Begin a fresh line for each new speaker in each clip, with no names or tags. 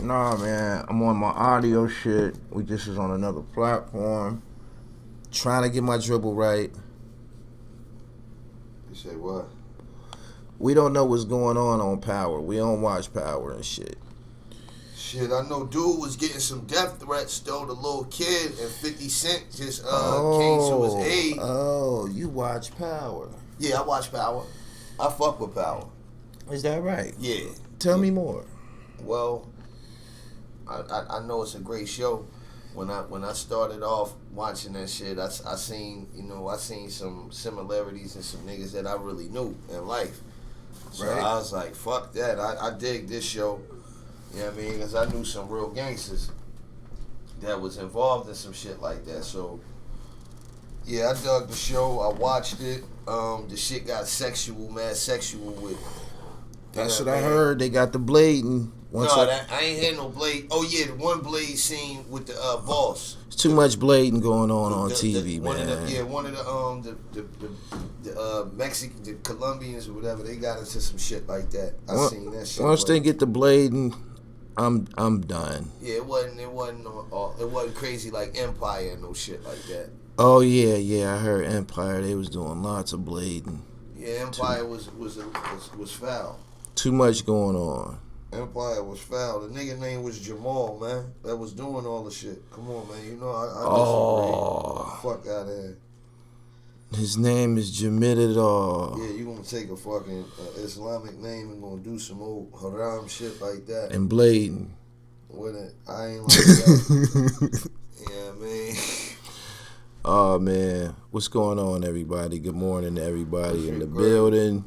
Nah, man, I'm on my audio shit. We just is on another platform. Trying to get my dribble right.
You say what?
We don't know what's going on Power. We don't watch Power and shit.
Shit, I know dude was getting some death threats though, the little kid, and 50 Cent just came to his aid.
Oh, you watch Power.
Yeah, I watch Power. I fuck with Power.
Is that right?
Yeah.
Tell me more.
Well, I know it's a great show. When I started off watching that shit, I seen some similarities in some niggas that I really knew in life. So
right.
I was like, fuck that. I dig this show. You know what I mean? Because I knew some real gangsters that was involved in some shit like that. So, yeah, I dug the show. I watched it. The shit got mad sexual with.
That's what I heard. They got the blading.
I ain't had no blade. Oh, yeah, the one blade scene with the boss.
It's too much blading going on TV, man.
One of the Mexican, the Colombians or whatever, they got into some shit like that. I seen that shit.
Once they get the blading, I'm done.
Yeah, it wasn't crazy like Empire and no shit like that.
Oh yeah, I heard Empire. They was doing lots of blading.
Yeah, Empire was foul.
Too much going on.
Empire was foul. The nigga name was Jamal, man. That was doing all the shit. Come on, man. You know I disagree. Fuck out of here.
His name is Jamidadar.
Yeah, you gonna take a fucking Islamic name and gonna do some old haram shit like that.
And blading.
With it, I ain't like that. Yeah, man.
Oh man, what's going on, everybody? Good morning to everybody in the building.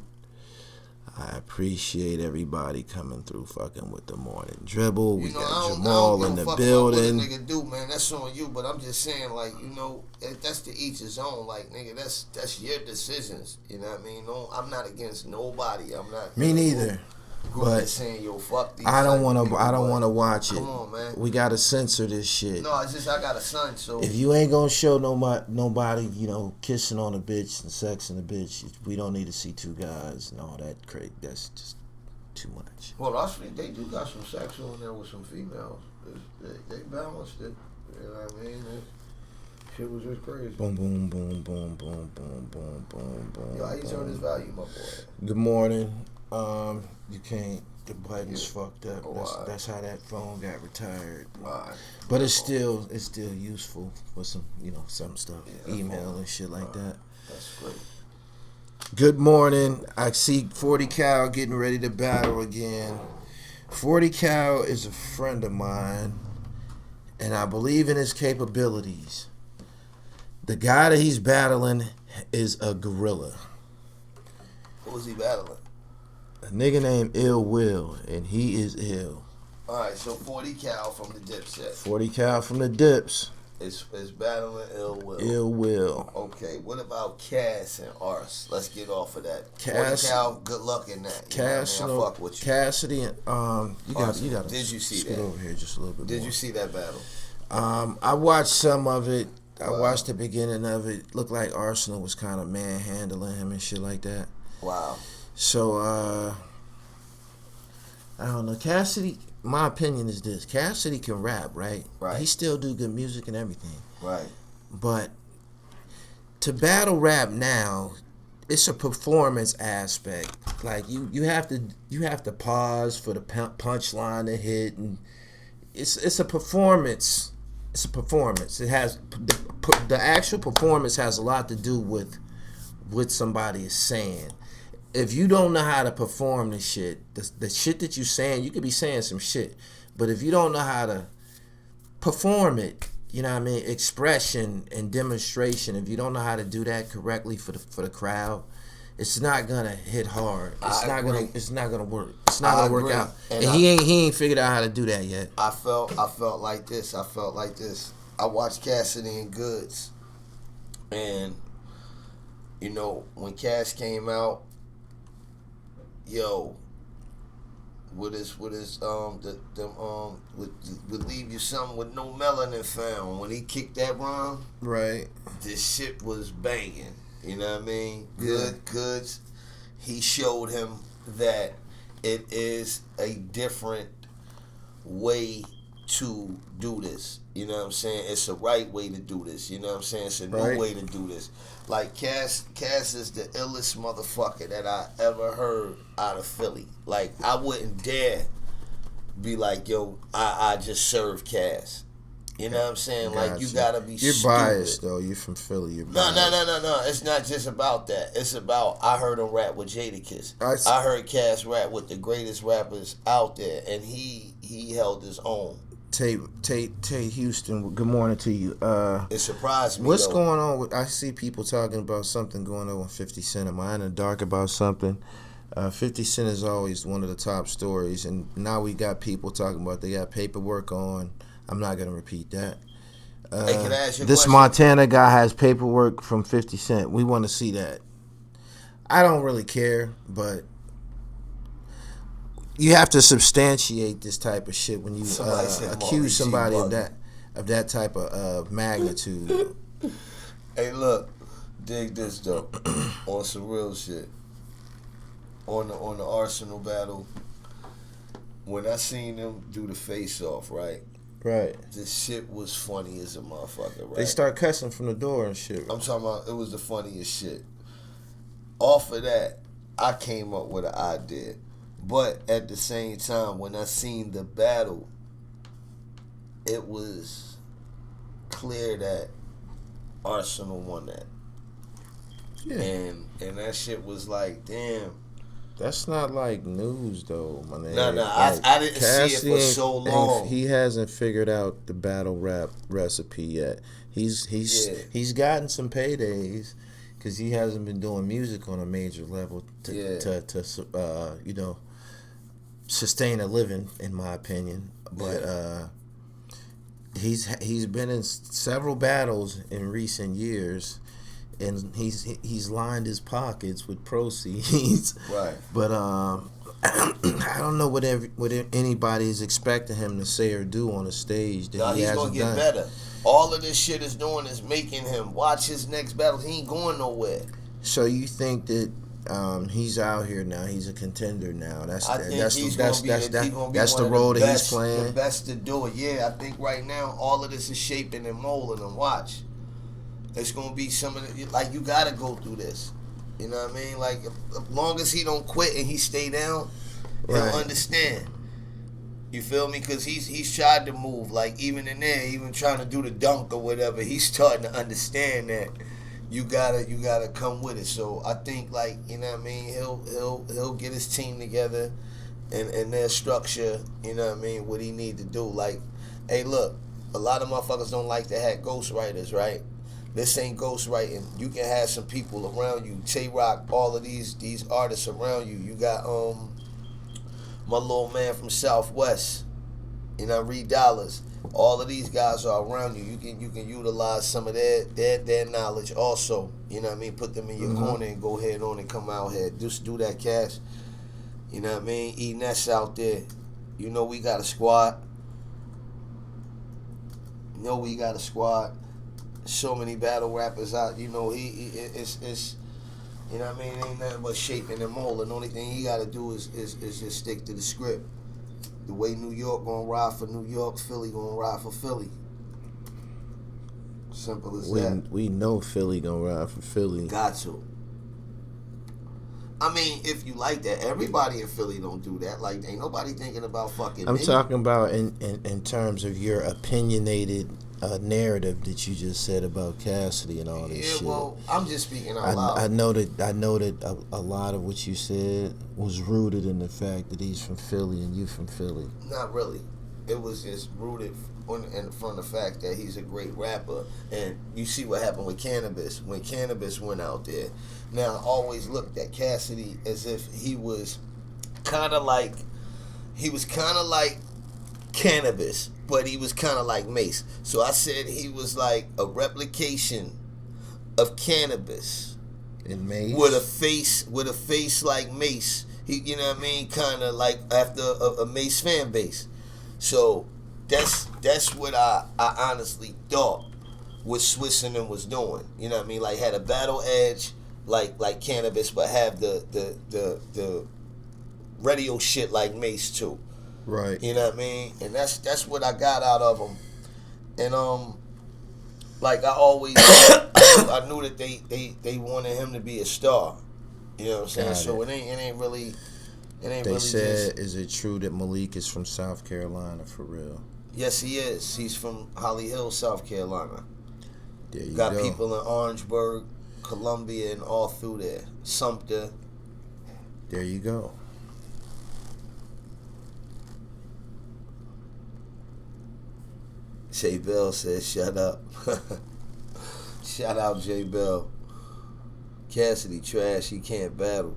I appreciate everybody coming through fucking with the morning dribble. We got Jamal in the building.
What a nigga do, man, that's on you. But I'm just saying, like, that's to each his own. Like, nigga, that's your decisions. You know what I mean? No, I'm not against nobody. I'm not.
Me neither. But
saying, yo, fuck these.
I don't want to watch it.
Come on, man.
We gotta censor this shit.
No, it's just I got a son, so
if you ain't gonna show nobody, kissing on a bitch and sexing a bitch, we don't need to see two guys and all that crazy. That's just too much.
Well, actually, they do got some sex on there with some females. They balanced it. You know what I mean? Shit was just crazy.
Boom, boom, boom, boom, boom, boom, boom, boom, boom.
Yo, how you turn this volume up, boy?
Good morning. You can't. The button's fucked up. That's how that phone got retired. But it's still useful for some some stuff, email and shit like that.
That's great.
Good morning. I see 40 Cal getting ready to battle again. 40 Cal is a friend of mine, and I believe in his capabilities. The guy that he's battling is a gorilla.
Who was he battling?
A nigga named Ill Will, and he is ill.
Alright, so 40 Cal from the Dipset.
40 Cal from the Dips.
Is battling Ill Will.
Ill Will.
Okay, what about Cass and Ars? Let's get off of that. 40
Cass,
Cal, good luck in that.
Cass,
I fuck with you.
Cassidy and you got.
Did you see
scoot
that?
Over here just a little bit.
Did you see that battle?
I watched some of it. I watched the beginning of it. Looked like Arsenal was kind of manhandling him and shit like that.
Wow.
So, I don't know. Cassidy, my opinion is this. Cassidy can rap, right?
Right.
He still do good music and everything.
Right.
But to battle rap now, it's a performance aspect. Like, you have to pause for the punchline to hit, and it's a performance. It's a performance. It has the actual performance has a lot to do with what somebody is saying. If you don't know how to perform the shit, the shit that you're saying, you could be saying some shit. But if you don't know how to perform it, you know what I mean, expression and demonstration, if you don't know how to do that correctly for the crowd, it's not gonna hit hard. It's not gonna work. It's not gonna work out. And he ain't figured out how to do that yet.
I felt like this. I watched Cassidy and Goods, and when Cass came out, would leave you something with no melanin found. When he kicked that rhyme,
right,
this shit was banging. You know what I mean?
Yeah.
Goods. He showed him that it is a different way to do this. You know what I'm saying? It's a right way to do this. You know what I'm saying? It's a new
Right.
way to do this. Like Cass is the illest motherfucker that I ever heard out of Philly. Like I wouldn't dare be like, yo, I just serve Cass. You know what I'm saying? Like you gotta be.
You're
stupid.
biased though. You're from Philly. You're biased.
No. It's not just about that. It's about I heard him rap with Jadakiss. I heard Cass rap with the greatest rappers out there, and he held his own.
Tate Houston, good morning to you.
It surprised me.
What's going on with? I see people talking about something going on with 50 Cent. Am I in the dark about something? 50 Cent is always one of the top stories, and now we got people talking about they got paperwork on. I'm not gonna repeat that.
Hey, can I ask you a
this
question?
Montana guy has paperwork from 50 Cent. We want to see that. I don't really care, but you have to substantiate this type of shit when you accuse somebody of that type of magnitude.
Hey, look, dig this though. On some real shit. On the Arsenal battle, when I seen them do the face off, right?
Right.
This shit was funny as a motherfucker, right?
They start cussing from the door and shit. Right?
I'm talking about it was the funniest shit. Off of that, I came up with an idea. But at the same time, when I seen the battle, it was clear that Arsenal won that.
Yeah.
And that shit was like, damn.
That's not like news though, my nigga.
No,
like,
I didn't see it for so long.
He hasn't figured out the battle rap recipe yet. He's gotten some paydays because he hasn't been doing music on a major level to you know, sustain a living, in my opinion. But he's been in several battles in recent years. And he's lined his pockets with proceeds,
right?
But I don't know what anybody is expecting him to say or do on a stage that he
he's
hasn't
gonna get
done.
better. All of this shit is doing is making him watch his next battles. He ain't going nowhere.
So you think that he's out here now? He's a contender now. That's the role that he's playing.
The best to do it. Yeah, I think right now all of this is shaping and molding. And watch. It's gonna be some of the, like, you gotta go through this. You know what I mean? Like, as long as he don't quit and he stay down, he'll understand. You feel me? Because he's tried to move. Like, even in there, even trying to do the dunk or whatever, he's starting to understand that you gotta come with it. So I think, like, you know what I mean, he'll get his team together and their structure. You know what I mean? What he need to do. Like, hey, look, a lot of motherfuckers don't like to have ghostwriters, right? This ain't ghostwriting. You can have some people around you. Tay-Rock, all of these artists around you. You got my little man from Southwest. You know, Reed Dollars. All of these guys are around you. You can utilize some of their knowledge also. You know what I mean? Put them in your corner and go ahead on and come out here. Just do that, Cash. You know what I mean? E-Ness out there. You know we got a squad. So many battle rappers out, you know, it's you know what I mean, ain't nothing but shaping and molding. The only thing he gotta do is just stick to the script. The way New York gonna ride for New York, Philly gonna ride for Philly. Simple as that.
We know Philly gonna ride for Philly.
Got to. I mean, if you like that, everybody in Philly don't do that. Like, ain't nobody thinking about fucking
I'm
me.
talking about in terms of your opinionated narrative that you just said about Cassidy and all this shit.
Yeah, well, I'm just speaking out loud.
I know that a lot of what you said was rooted in the fact that he's from Philly and you from Philly.
Not really. It was just rooted from the fact that he's a great rapper. And you see what happened with Cannabis. When Cannabis went out there, now I always looked at Cassidy as if he was kind of like Cannabis, but he was kind of like Mace. So I said he was like a replication of Cannabis,
and Mace
with a face like Mace. He, you know what I mean, kind of like after a Mace fan base. So that's what I honestly thought what Swiss and them was doing. You know what I mean, like had a battle edge like Cannabis, but have the radio shit like Mace too.
Right.
You know what I mean? And that's what I got out of them. And like I always, I knew that they wanted him to be a star. You know what I'm saying?
Got
So
it.
it ain't really
They
really
said,
just.
is it true that Malik is from South Carolina for real?
Yes, he is. He's from Holly Hill, South Carolina.
There you
Got
go.
people in Orangeburg, Columbia, and all through there. Sumter.
There you go.
J Bell says, "Shut up." Shout out J Bell. Cassidy trash. He can't battle.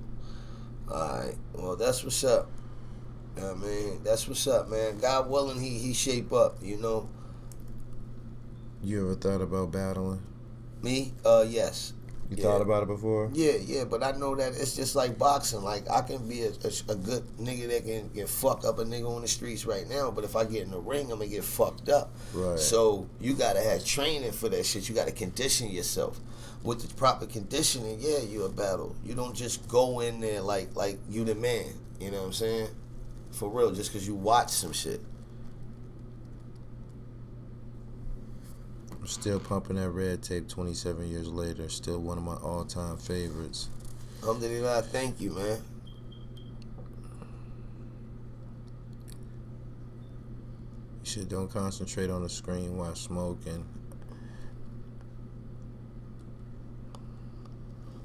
Alright, well that's what's up. I mean, that's what's up, man. God willing, he shape up. You know,
You ever thought about battling?
me. Yes.
You
Yeah.
thought about it before?
Yeah, but I know that it's just like boxing. Like I can be a good nigga that can fuck up a nigga on the streets right now, but if I get in the ring, I'm gonna get fucked up.
Right.
So you gotta have training for that shit. You gotta condition yourself. With the proper conditioning, yeah, you a battle. You don't just go in there like you the man. You know what I'm saying? For real, just because you watch some shit.
I'm still pumping that Red Tape 27 years later. Still one of my all-time favorites.
Alhamdulillah, thank you, man.
You should don't concentrate on the screen while smoking.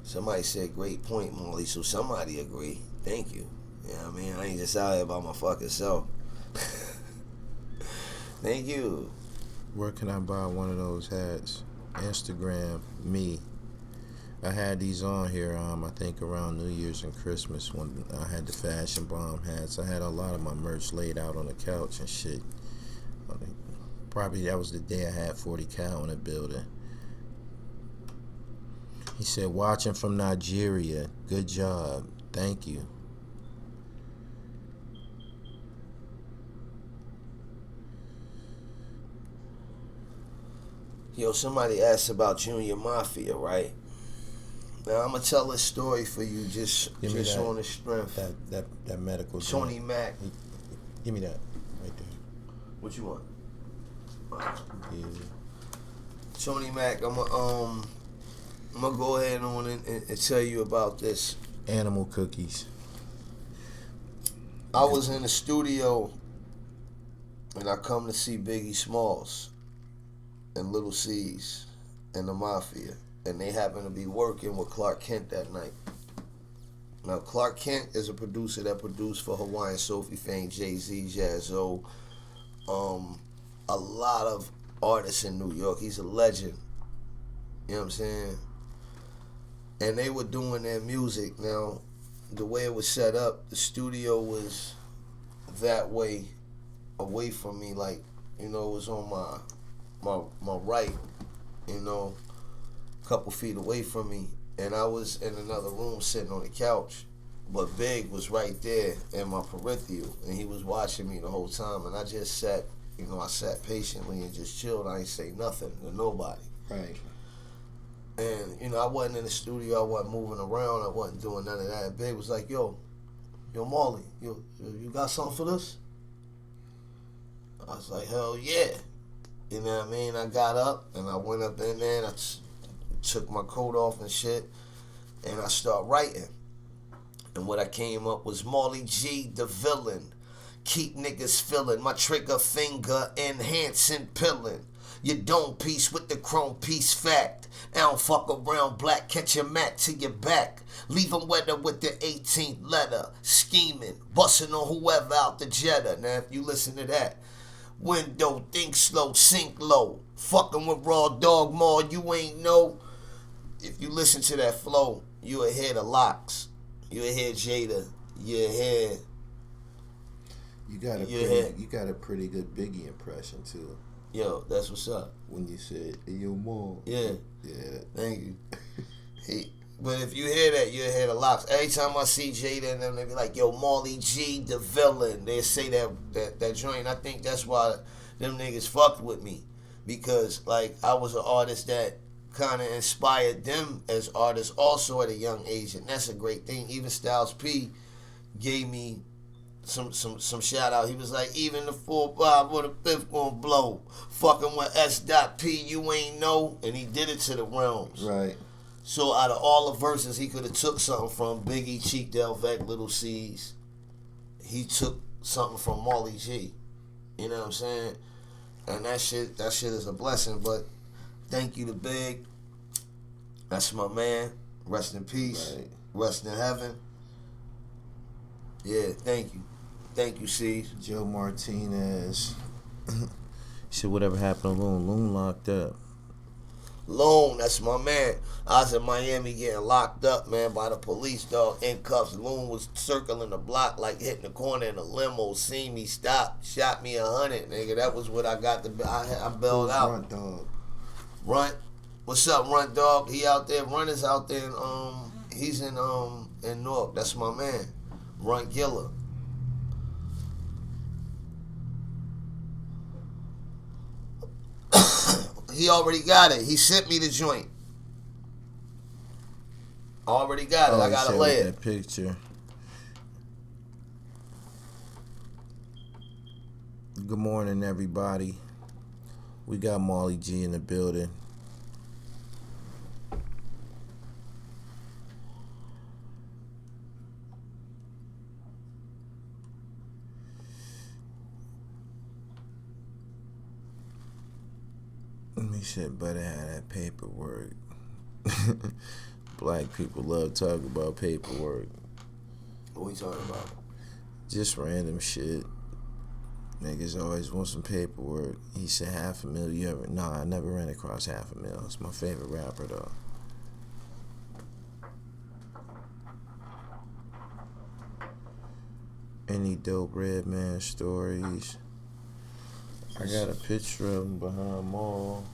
Somebody said great point, Molly, so somebody agree. Thank you. You know what I mean? I ain't just out here by my fucking self. Thank you.
Where can I buy one of those hats? Instagram, me. I had these on here, I think around New Year's and Christmas when I had the Fashion Bomb hats. I had a lot of my merch laid out on the couch and shit. I think probably that was the day I had 40 Cal in the building. He said, watching from Nigeria. Good job. Thank you.
Yo, somebody asked about Junior Mafia, right? Now I'm gonna tell this story for you just on the strength.
That medical.
Tony
joint.
Mac.
Give me that right there.
What you want?
Yeah.
Tony Mac, I'm gonna go ahead on and tell you about this.
Animal cookies.
I was in the studio and I come to see Biggie Smalls and Little C's and the Mafia, and they happen to be working with Clark Kent that night. Now Clark Kent is a producer that produced for Hawaiian Sophie fame, Jay-Z, Jazzo, a lot of artists in New York. He's a legend. You know what I'm saying? And they were doing their music. Now, the way it was set up, the studio was that way, away from me. Like, you know, it was on my right, you know, a couple feet away from me. And I was in another room sitting on the couch. But Big was right there in my peripheral. And he was watching me the whole time. And I just sat, you know, I sat patiently and just chilled. I ain't say nothing to nobody.
Right.
And, you know, I wasn't in the studio. I wasn't moving around. I wasn't doing none of that. And Big was like, yo, Marley, you got something for this? I was like, hell yeah. You know what I mean? I got up and I went up in there and I took my coat off and shit. And I start writing. And what I came up was Marley G, the villain. Keep niggas feeling my trigger finger enhancing pillin'. You don't piece with the chrome piece fact. I don't fuck around black, catch your mat to your back. Leave him wetter with the 18th letter. Scheming, busting on whoever out the Jetta. Now if you listen to that. Window, think slow, sink low. Fucking with Raw Dog Mall, you ain't know. If you listen to that flow, you'll hear the locks. You'll hear Jada. You'll hear...
You got a pretty good Biggie impression too.
Yo, that's what's up.
When you said, hey, yo, Mom.
Yeah.
Yeah.
Thank you. But if you hear that, you'll hear the locks. Every time I see Jada and them, they be like, yo, Marley G, the villain. They say that joint. I think that's why them niggas fucked with me. Because, like, I was an artist that kind of inspired them as artists also at a young age. And that's a great thing. Even Styles P gave me some shout out. He was like, even the 4-5 or the 5th gonna blow. Fucking with S.P, you ain't know. And he did it to the realms.
Right.
So out of all the verses he could have took something from Biggie, Cheek, Delvec, Little C's, he took something from Marley G. You know what I'm saying? And that shit is a blessing. But thank you to Big. That's my man. Rest in peace.
Right.
Rest in heaven. Yeah, thank you. Thank you, C's.
Joe Martinez. Shit, whatever happened to Loon? Loon locked up.
Loon, that's my man. I was in Miami getting locked up, man, by the police, dog, in cuffs. Loon was circling the block like hitting the corner in a limo, seen me stop, shot me 100, nigga. That was what I got to, I bailed out.
Runt dog.
Runt, what's up, Runt dog? He out there, Runt is out there, he's in Newark. That's my man, Runt Giller. He already got it. He sent me the joint. Already got it. I gotta lay it.
That picture. Good morning, everybody. We got Molly G in the building. He said, better have that paperwork. Black people love talking about paperwork.
What we talking about?
Just random shit. Niggas always want some paperwork. He said $500,000. You ever? Nah, I never ran across $500,000. It's my favorite rapper though. Any dope Redman stories? I got a picture of him behind Mall.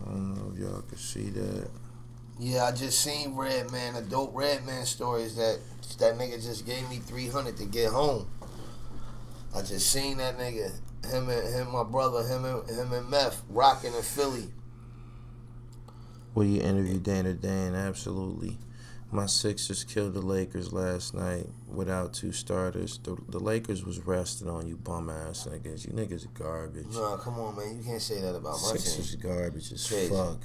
I don't know if y'all can see that.
Yeah, I just seen Redman. A dope Redman story is that nigga just gave me $300 to get home. I just seen that nigga. Him, my brother, him and Meth rocking in Philly.
Will you interview Dana Dane? Absolutely. My Sixers killed the Lakers last night without 2 starters. The Lakers was resting on you bum ass niggas. You niggas are garbage.
Nah, come on, man. You can't say that about my team.
Sixers garbage as
Crazy.
fuck.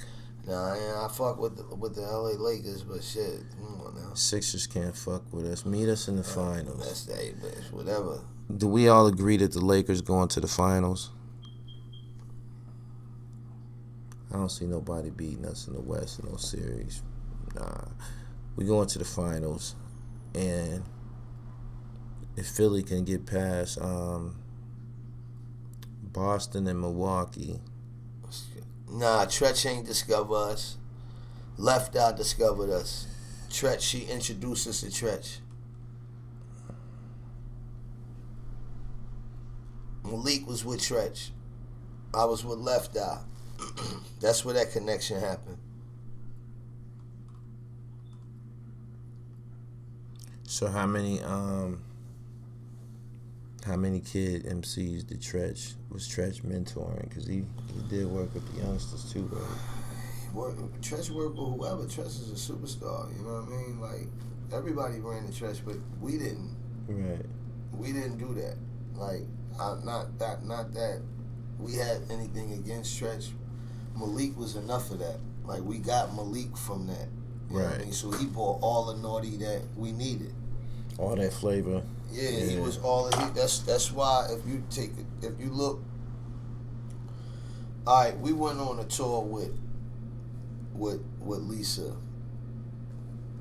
Nah, I fuck with the LA Lakers, but shit, come on now.
Sixers can't fuck with us. Meet us in the finals.
That's that, bitch. Whatever.
Do we all agree that the Lakers going to the finals? I don't see nobody beating us in the West in no series. Nah. We going to the finals, and if Philly can get past Boston and Milwaukee.
Nah, Tretch ain't discover us. Left Eye discovered us. Tretch, she introduced us to Tretch. Malik was with Tretch. I was with Left Eye. That's where that connection happened.
So how many kid MCs did was Tretch mentoring? Because he did work with the youngsters too, right?
Tretch worked with whoever. Tretch is a superstar, you know what I mean? Like, everybody ran the Tretch, but we didn't.
Right.
We didn't do that. Like, not that we had anything against Tretch. Malik was enough of that. Like, we got Malik from that. You know what I mean? So he brought all the naughty that we needed.
All that flavor.
Yeah, he was all of it. That's why if you look. All right, we went on a tour with Lisa,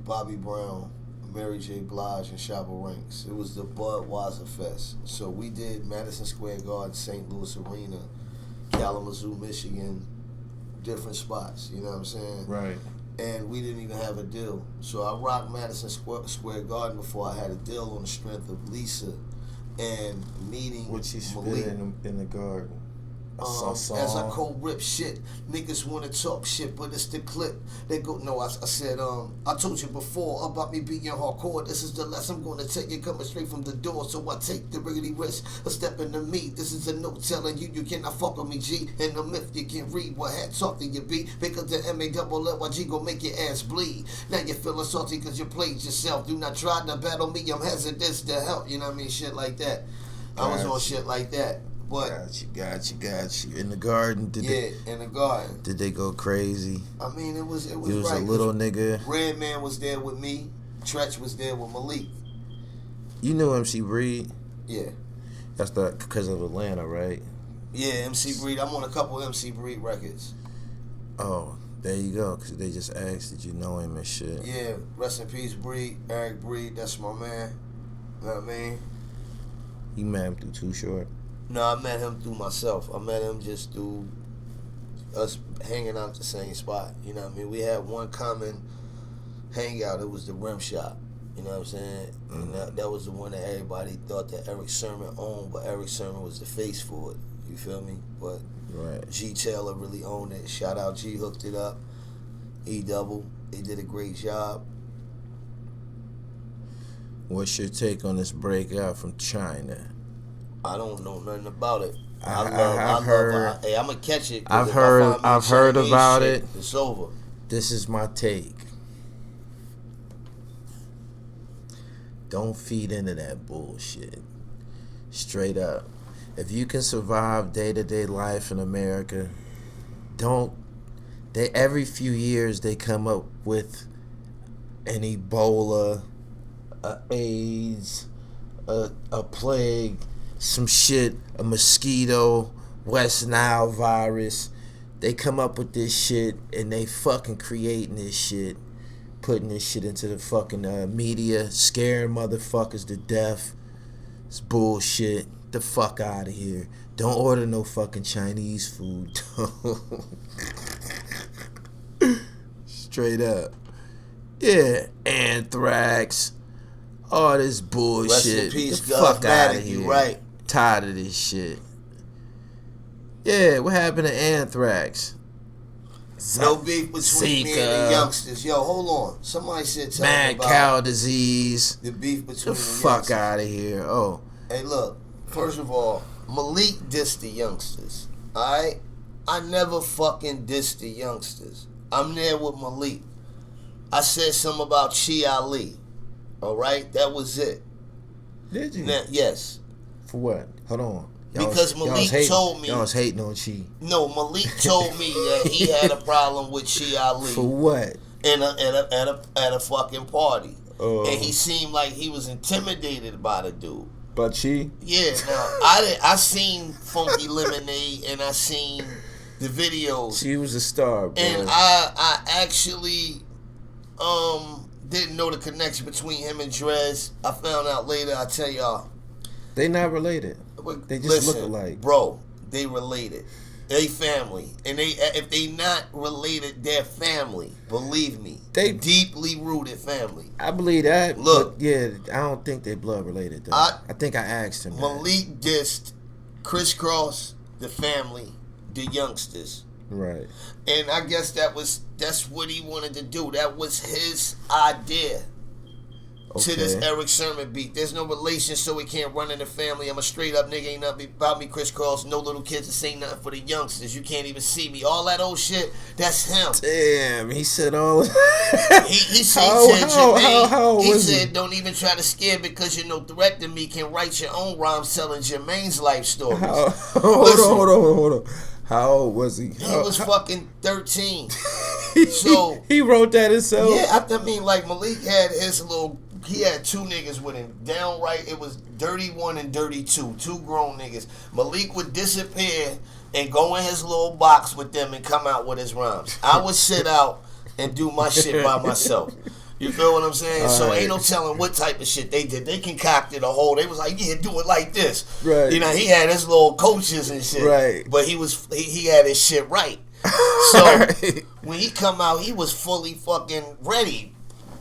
Bobby Brown, Mary J. Blige, and Shabba Ranks. It was the Budweiser Fest. So we did Madison Square Garden, St. Louis Arena, Kalamazoo, Michigan, different spots. You know what I'm saying?
Right.
And we didn't even have a deal. So I rocked Madison Square Garden before I had a deal on the strength of Lisa and meeting
What she spit
Malik.
in the garden?
As I cold rip shit, niggas wanna talk shit, but it's the clip. They go, no, I said, I told you before about me being hardcore. This is the lesson I'm gonna take you coming straight from the door. So I take the really risk of stepping to me. This is a note telling you cannot fuck with me, G. And the myth you can read what hats off to you be. Because the MALLYG gon' make your ass bleed. Now you're feeling salty cause you played yourself. Do not try to battle me, I'm hesitant to help. You know what I mean? Shit like that. I was on shit like that. But
got you. In the garden,
in the garden.
Did they go crazy?
I mean, it was
He
right.
was a little nigga.
Redman was there with me. Tretch was there with Malik.
You knew MC Breed?
Yeah.
That's because of Atlanta, right?
Yeah, MC Breed. I'm on a couple MC Breed records.
Oh, there you go. Because they just asked, did you know him and shit?
Yeah, rest in peace, Breed. Eric Breed, that's my man. You know what I mean?
You met him through Too Short?
No, I met him through myself. I met him just through us hanging out at the same spot. You know what I mean? We had one common hangout. It was the Rim Shop. You know what I'm saying?
Mm-hmm.
And that was the one that everybody thought that Eric Sermon owned, but Eric Sermon was the face for it. You feel me? But
right.
G Taylor really owned it. Shout out G, hooked it up. E Double, they did a great job.
What's your take on this breakout from China?
I don't know nothing about it.
I've heard.
Hey, I'm gonna catch it.
I've heard about it.
It's over.
This is my take. Don't feed into that bullshit. Straight up. If you can survive day-to-day life in America, every few years they come up with an Ebola, a AIDS, a plague, some shit, a mosquito, West Nile virus. They come up with this shit and they fucking creating this shit, putting this shit into the fucking media, scaring motherfuckers to death. It's bullshit. The fuck out of here. Don't order no fucking Chinese food. Straight up. Yeah, anthrax. All this bullshit.
Rest in peace,
the fuck out of here.
You right.
Tired of this shit. Yeah, what happened to anthrax?
No beef between me and the
Zika.
youngsters. Yo, hold on. Somebody said something
Mad
about
cow disease.
the beef between
The
the
fuck
youngsters.
out of here. Oh.
Hey, look. First of all, Malik dissed the youngsters. Alright? I never fucking dissed the youngsters. I'm there with Malik. I said something about Chi Ali. Alright? That was it.
Did you?
Now, yes.
For what? Hold on.
Because Malik told me.
Y'all was hating on Chi.
No, Malik told me that he had a problem with Chi Ali.
For what?
At a fucking party.
Oh.
And he seemed like he was intimidated by the dude.
But Chi?
Yeah, now I seen Funky Lemonade and I seen the videos.
She was a star, bro.
And I actually didn't know the connection between him and Drez. I found out later. I tell y'all.
They not related. They just look alike.
Bro, they related. They family. And if they not related, they're family. Believe me.
They
deeply rooted family.
I believe that.
Look.
But yeah, I don't think they blood related though. I think I asked him.
Malik dissed Crisscross, the family, the youngsters.
Right.
And I guess that's what he wanted to do. That was his idea. To this Eric Sermon beat. There's no relation, so he can't run in the family. I'm a straight up nigga, ain't nothing about me, Crisscross. No little kids to say nothing for the youngsters. You can't even see me. All that old shit, that's him.
Damn, he said all.
he said,
how
he said, don't even try to scare because you're no threat to me. Can write your own rhymes telling Jermaine's life stories.
Hold on. How old was he?
He was fucking 13.
So he wrote that himself.
Yeah, I mean, like Malik had his little. He had two niggas with him. Downright, it was Dirty 1 and Dirty 2. Two grown niggas. Malik would disappear and go in his little box with them and come out with his rhymes. I would sit out and do my shit by myself. You feel what I'm saying? So ain't no telling what type of shit they did. They concocted a whole. They was like, yeah, do it like this.
Right.
You know, he had his little coaches and shit.
Right.
But he had his shit right. So when he come out, he was fully fucking ready.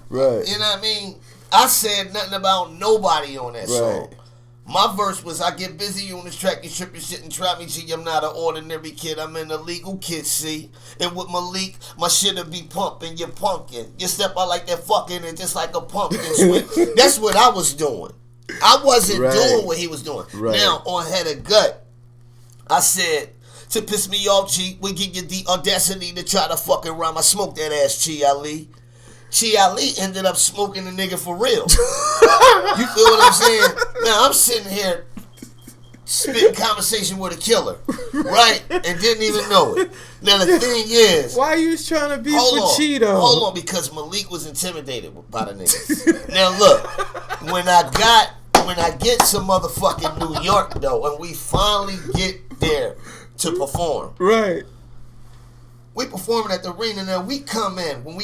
Right.
You know what I mean? I said nothing about nobody on that song. My verse was, I get busy on this track, you tripping shit and try me, G. I'm not an ordinary kid, I'm an illegal kid, see. And with Malik, my shit'll be pumping, you're punkin'. You step out like that fucking and just like a pumpkin sweet. That's what I was doing. I wasn't doing what he was doing. Right. Now, on Head of Gut, I said, to piss me off, G, we give you the audacity to try to fucking rhyme. I smoked that ass, Chi Ali. Chi Ali ended up smoking the nigga for real. You feel what I'm saying? Now, I'm sitting here spitting conversation with a killer, right? And didn't even know it. Now, the thing is...
Why you was trying to beef with Cheeto?
Hold on, because Malik was intimidated by the niggas. Now, look, when I get to motherfucking New York, though, and we finally get there to perform.
Right.
We performing at the arena. Now, when we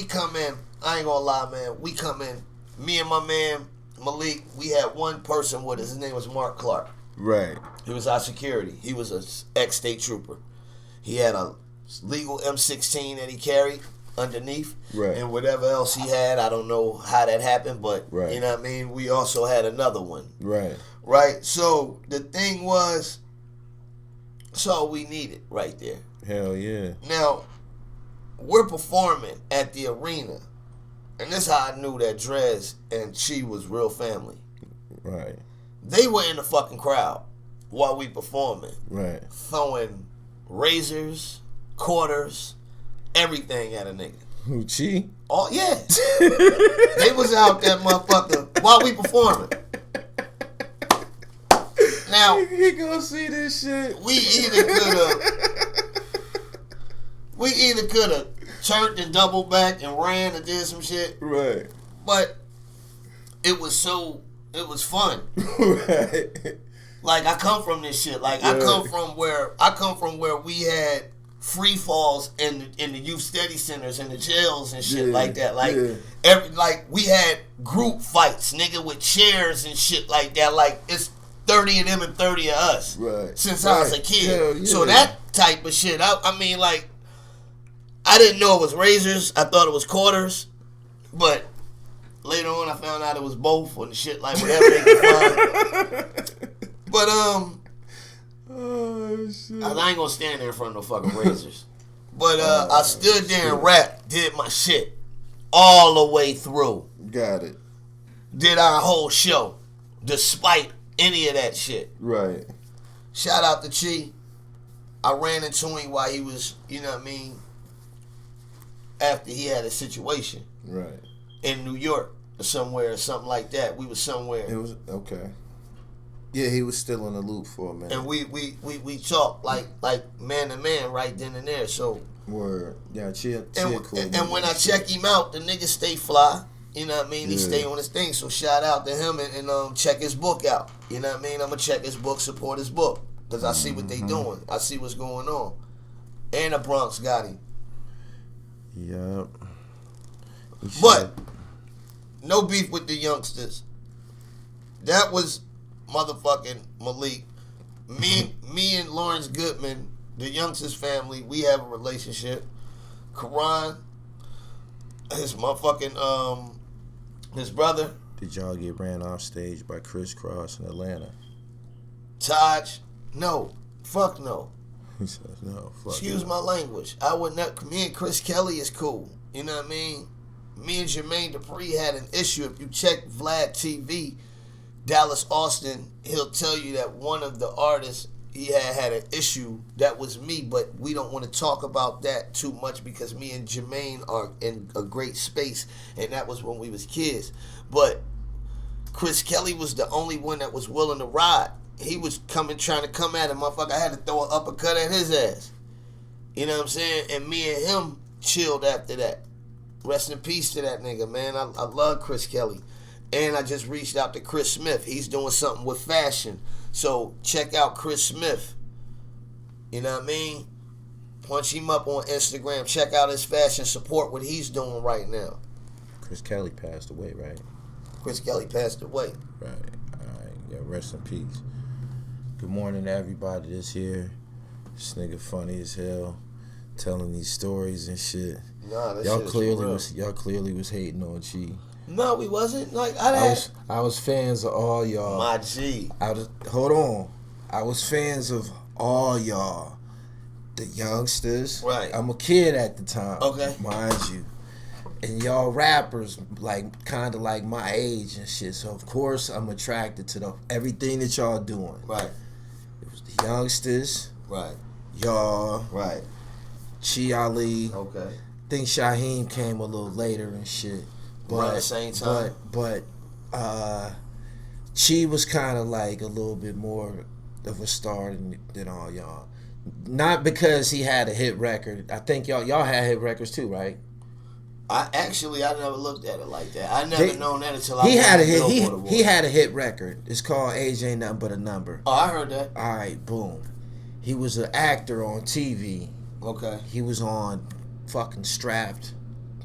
come in, I ain't gonna lie, man. We come in, me and my man Malik, we had one person with us. His name was Mark Clark.
Right.
He was our security. He was an ex-state trooper. He had a legal M16 that he carried underneath.
Right.
And whatever else he had, I don't know how that happened, but you know what I mean? We also had another one.
Right.
Right? So the thing was, that's all we needed right there.
Hell yeah.
Now, we're performing at the arena. And this is how I knew that Drez and Chi was real family.
Right.
They were in the fucking crowd while we performing.
Right.
Throwing razors, quarters, everything at a nigga.
Who, Chi?
Oh, yeah. They was out that motherfucker while we performing. Now,
he gonna see this shit.
We either could have turned and doubled back and ran and did some shit.
Right.
But it was fun.
Right.
Like, I come from this shit. Like, I come from where we had free falls in the youth study centers and the jails and shit like that. Like we had group fights, nigga, with chairs and shit like that. Like, it's 30 of them and 30 of us.
Right.
Since I was a kid. So that type of shit. I mean, like, I didn't know it was razors. I thought it was quarters. But later on, I found out it was both or the shit, like whatever they could find. But,
oh, shit.
I ain't gonna stand there in front of no fucking razors. But I stood there and rapped, did my shit all the way through.
Got it.
Did our whole show, despite any of that shit.
Right.
Shout out to Chi. I ran into him while he was, you know what I mean, after he had a situation.
Right. In
New York or somewhere or something like that. We was somewhere.
It was okay. Yeah, he was still in the loop for a minute.
And we talked like man to man right then and there. So
word. Yeah, chill cool.
And when I check him out, the nigga stay fly. You know what I mean? He stay on his thing. So shout out to him and check his book out. You know what I mean? I'm gonna check his book, support his book. Because I see what they doing. I see what's going on. And the Bronx got him.
Yep.
But no beef with the youngsters. That was motherfucking Malik. Me and Lawrence Goodman, the youngsters family, we have a relationship. Karan, his motherfucking his brother.
Did y'all get ran off stage by Criss Cross in Atlanta?
Taj, no. Fuck no.
He says no. Fuck
Excuse
no.
my language. I would not. Me and Chris Kelly is cool. You know what I mean? Me and Jermaine Dupri had an issue. If you check Vlad TV, Dallas Austin, he'll tell you that one of the artists he had an issue. That was me, but we don't want to talk about that too much because me and Jermaine are in a great space, and that was when we was kids. But Chris Kelly was the only one that was willing to ride. He was trying to come at him, motherfucker. I had to throw an uppercut at his ass. You know what I'm saying? And me and him chilled after that. Rest in peace to that nigga, man. I love Chris Kelly. And I just reached out to Chris Smith. He's doing something with fashion. So check out Chris Smith. You know what I mean? Punch him up on Instagram. Check out his fashion. Support what he's doing right now.
Chris Kelly passed away, right?
Chris Kelly passed away.
Right. All right. Yeah, rest in peace. Good morning to everybody that's here. This nigga funny as hell, telling these stories and shit.
Nah, that
y'all
shit
clearly
is
was y'all clearly was hating on Chi.
No, we wasn't. Like
I was fans of all y'all.
my G.
Hold on. I was fans of all y'all. The youngsters.
Right.
I'm a kid at the time.
Okay.
Mind you. And y'all rappers, like, kind of like my age and shit. So, of course, I'm attracted to everything that y'all doing.
Right.
It was the youngsters.
Right.
Y'all.
Right.
Chi Ali.
Okay.
I think Shaheem came a little later and shit. But,
Around the same time.
But Chi was kind of like a little bit more of a star than all y'all. Not because he had a hit record. I think y'all had hit records too, right?
I never looked at it like that. I never known that until I
he had a hit.
He
He had a hit record. It's called Age Ain't Nothing But a Number.
Oh, I heard that.
All right, boom. He was an actor on TV.
Okay.
He was on fucking Strapped.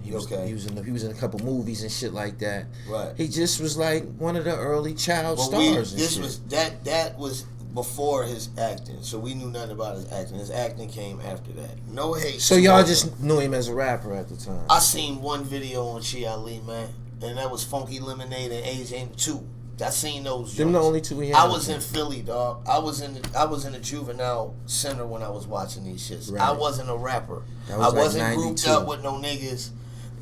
He was in a couple movies and shit like that.
Right.
He just was like one of the early child stars.
That was before his acting, so we knew nothing about his acting. His acting came after that. No hate.
So y'all just knew him as a rapper at the time.
I seen one video on Chi Ali, man, and that was Funky Lemonade and Age Ain't 2. I seen those.
Them the only two we had.
I was in Philly, dog. I was in the juvenile center when I was watching these shits. Right. I wasn't a rapper. I wasn't grouped up with no niggas.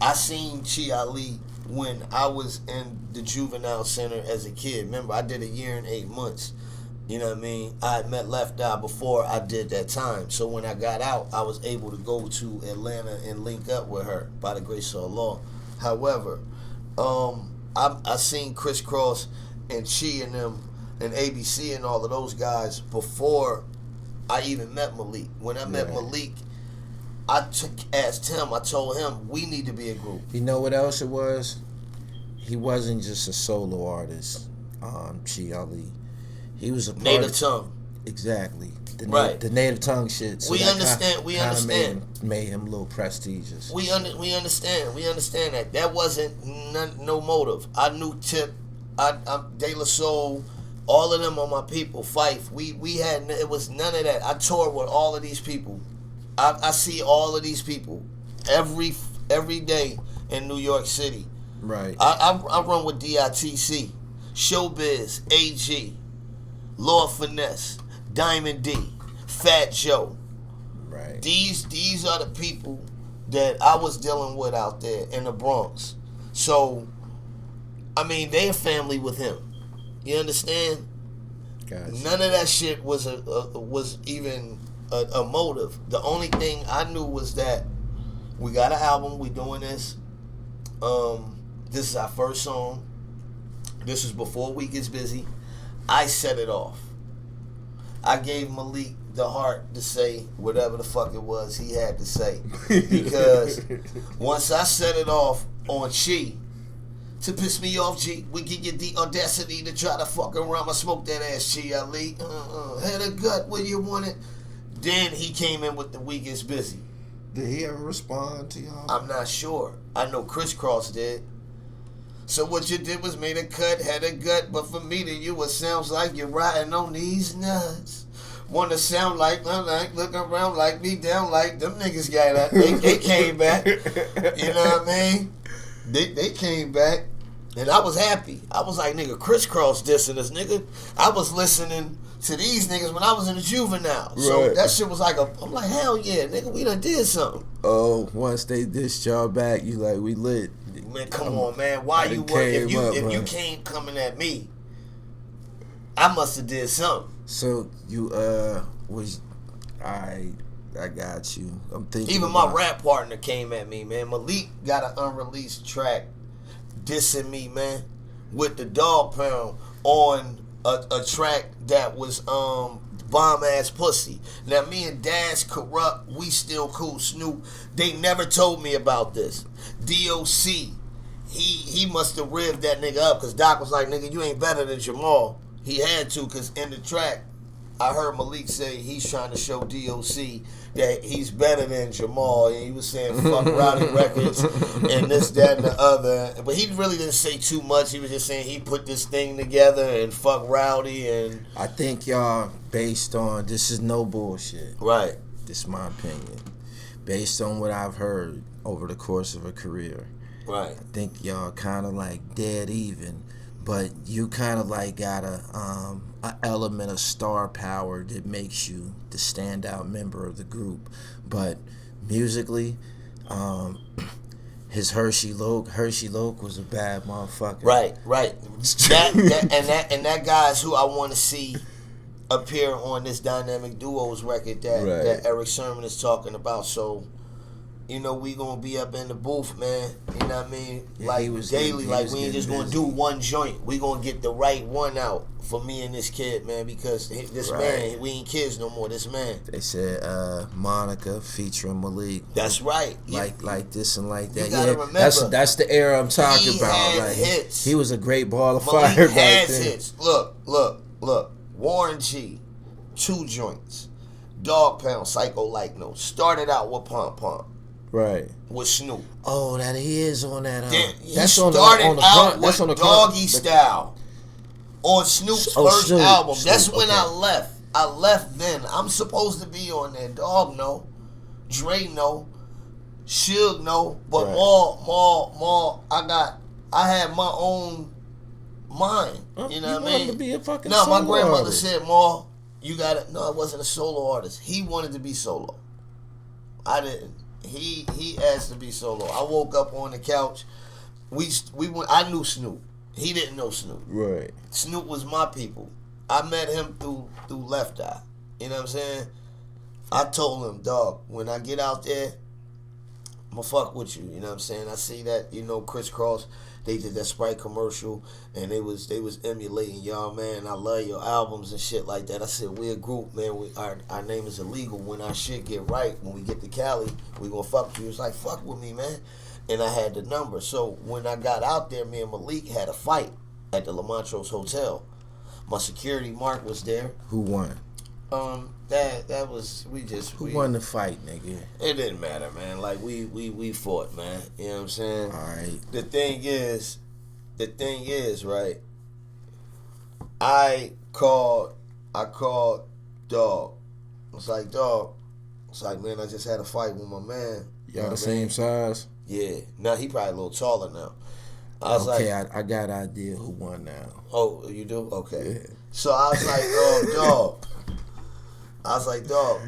I seen Chi Ali when I was in the juvenile center as a kid. Remember, I did a year and 8 months. You know what I mean? I had met Left Eye before I did that time. So when I got out, I was able to go to Atlanta and link up with her by the grace of Allah. However, I seen Criss Cross and Chi and them and ABC and all of those guys before I even met Malik. When I met Malik, I told him, we need to be a group.
You know what else it was? He wasn't just a solo artist, Chi Ali. He was a part
native tongue.
Exactly.
The
native tongue shit. So
we understand.
Made him a little prestigious.
We understand. We understand that. That wasn't no motive. I knew Tip, De La Soul, all of them on my people. Fife. We had, it was none of that. I toured with all of these people. I see all of these people every day in New York City.
Right.
I run with DITC, Showbiz, AG, Lord Finesse, Diamond D, Fat Joe.
Right.
These are the people that I was dealing with out there in the Bronx. So, I mean, they're family with him. You understand?
Gotcha.
None of that shit was even a motive. The only thing I knew was that we got an album. We doing this. This is our first song. This is before We Gets Busy. I set it off. I gave Malik the heart to say whatever the fuck it was he had to say. Because once I set it off on Chi, to piss me off, G, we give you the audacity to try to fuck around. I smoke that ass, Chi Ali. Had a gut where you want it. Then he came in with the We Gets Busy.
Did he ever respond to y'all?
I'm not sure. I know Criss Cross did. So what you did was made a cut, had a gut, but for me to you it sounds like you're riding on these nuts. Wanna sound like, look around like me down like them niggas got that. They came back. You know what I mean? They came back. And I was happy. I was like, nigga, Criss Cross dissing us, nigga. I was listening to these niggas when I was in the juvenile. So that shit was like I'm like, hell yeah, nigga, we done did something.
Oh, once they dissed y'all back, you like, we lit.
Man, come on, man. Why you work if you came coming at me? I must have did something.
So you was I got you. I'm thinking
even my rap partner came at me, man. Malik got an unreleased track dissing me, man, with the Dog Pound on a track that was Bomb Ass Pussy. Now me and Dash Corrupt, we still cool. Snoop, they never told me about this. DOC, he must have revved that nigga up because Doc was like, nigga, you ain't better than Jamal. He had to, because in the track, I heard Malik say he's trying to show DOC that he's better than Jamal, and he was saying fuck Rowdy Records and this, that, and the other. But he really didn't say too much. He was just saying he put this thing together and fuck Rowdy. And
I think y'all, based on, this is no bullshit.
Right.
This is my opinion. Based on what I've heard over the course of a career,
Right.
I think y'all kind of like dead even, but you kind of like got a element of star power that makes you the standout member of the group. But musically, um, his Hershey Loke was a bad motherfucker.
Right. that guy's who I want to see appear on this Dynamic Duos record that Eric Sermon is talking about. So, you know, we gonna be up in the booth, man. You know what I mean?
Yeah,
like
he was
daily,
he
like
was
we ain't
getting
just gonna
busy.
do one joint. We gonna get the right one out for me and this kid, man. Because this man, we ain't kids no more. This man.
They said Monica featuring Malik.
That's right.
Like this and like that.
You gotta
Yeah,
remember,
that's the era I'm talking
he
about.
had
Like
hits.
he was a great ball of
Malik
fire back
has
then.
hits. Look. Warren G, 2 joints. Dog Pound, Psycho Like No. Started out with Pump Pump.
Right.
With Snoop.
Oh, that he is on that.
Then he
That's
started
on the
out
front. That's
with
on the
Doggy
front.
Style on Snoop's first
Snoop,
album. That's
Snoop,
when
okay.
I left. I left then. I'm supposed to be on there. Dog no, Dre no, Suge no, but
Right.
more. I had my own mind. You know what I mean?
To be a fucking
No, my
solo
grandmother
artist.
said, "Ma, you got it." No, I wasn't a solo artist. He wanted to be solo. I didn't. He asked to be solo. I woke up on the couch. We went. I knew Snoop. He didn't know Snoop.
Right.
Snoop was my people. I met him through Left Eye. You know what I'm saying? I told him, dog, when I get out there, I'ma fuck with you. You know what I'm saying? I see that, you know, Crisscross, they did that Sprite commercial and they was emulating y'all, man. I love your albums and shit like that. I said, we a group, man. Our name is illegal. When our shit get right, when we get to Cali, we gonna fuck with you. He was like, fuck with me, man. And I had the number. So when I got out there, me and Malik had a fight at the La Montrose Hotel. My security Mark was there.
Who won?
That was
Who won the fight, nigga?
It didn't matter, man. Like we fought, man. You know what I'm saying?
All right.
The thing is, right? I called Dog. I was like, Dog. It's like, man, I just had a fight with my man.
Y'all the same size?
Yeah. Now he probably a little taller now. I was like,
I got an idea who won now.
oh, you do? Okay.
Yeah.
So I was like, Dog. I was like, Dog,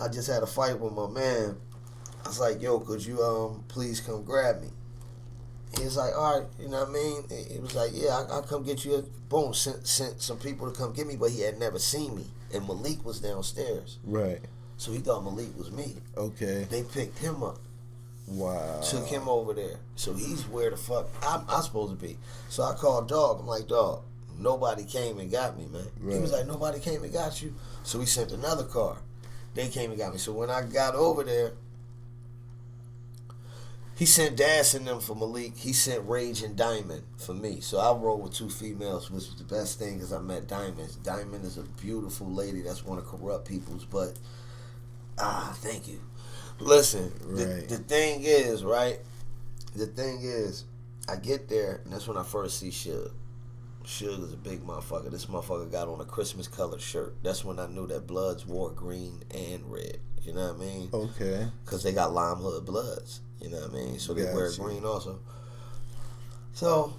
I just had a fight with my man. I was like, yo, could you please come grab me? He was like, all right, you know what I mean? He was like, yeah, I'll come get you. Boom, sent some people to come get me, but he had never seen me. And Malik was downstairs.
Right.
So he thought Malik was me.
Okay.
They picked him up.
Wow.
Took him over there. So he's where the fuck I'm supposed to be. So I called Dog. I'm like, Dog, nobody came and got me, man.
Right.
He was like, nobody came and got you. So we sent another car. They came and got me. So when I got over there, he sent Das and them for Malik. He sent Rage and Diamond for me. So I rolled with 2 females, which was the best thing because I met Diamond. Diamond is a beautiful lady that's one of Corrupt People's, but thank you. Listen,
Right.
the thing is, right? The thing is, I get there, and that's when I first see Suge. Suge is a big motherfucker. This motherfucker got on a Christmas colored shirt. That's when I knew that Bloods wore green and red. You know what I mean?
Okay.
Because they got Lime Hood Bloods. You know what I mean? So they wear
Gotcha.
green also. So,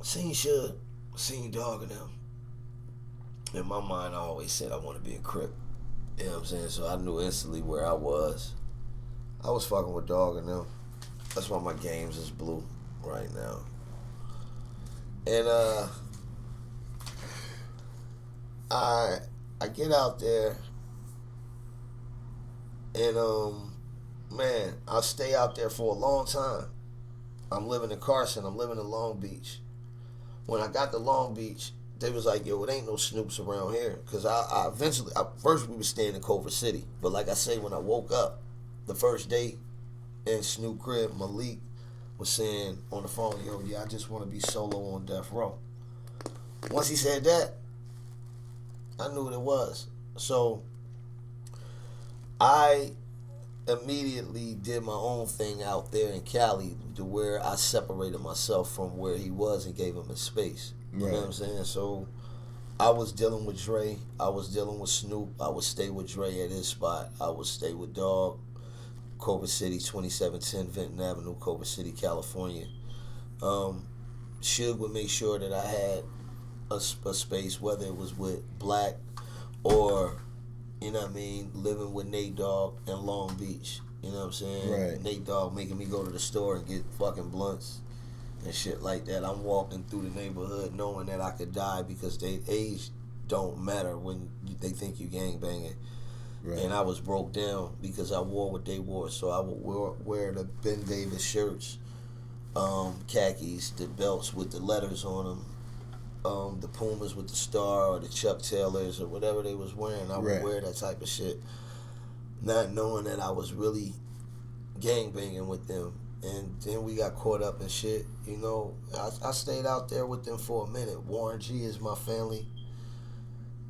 seen Suge, seen Dog and them. In my mind, I always said I want to be a Crip. You know what I'm saying? So I knew instantly where I was. I was fucking with Dog and them. That's why my games is blue right now. And I get out there and man, I stay out there for a long time. I'm living in Carson, I'm living in Long Beach. When I got to Long Beach, they was like, yo, it ain't no Snoops around here. Because I eventually, first we was staying in Culver City. But like I say, when I woke up, the first day in Snoop crib, Malik was saying on the phone, yo, yeah, I just want to be solo on Death Row. Once he said that, I knew what it was. So I immediately did my own thing out there in Cali to where I separated myself from where he was and gave him his space. You know what I'm saying? So I was dealing with Dre. I was dealing with Snoop. I would stay with Dre at his spot. I would stay with Dog. Culver City, 2710 Vinton Avenue, Culver City, California. Suge would make sure that I had a space, whether it was with Black or, you know what I mean, living with Nate Dogg in Long Beach. You know what I'm saying?
Right.
Nate Dogg making me go to the store and get fucking blunts and shit like that. I'm walking through the neighborhood knowing that I could die because they age don't matter when they think you gangbanging.
Right.
And I was broke down because I wore what they wore. So I would wear the Ben Davis shirts, khakis, the belts with the letters on them, the Pumas with the star or the Chuck Taylors or whatever they was wearing. I would wear that type of shit, not knowing that I was really gangbanging with them. And then we got caught up in shit. You know, I stayed out there with them for a minute. Warren G is my family.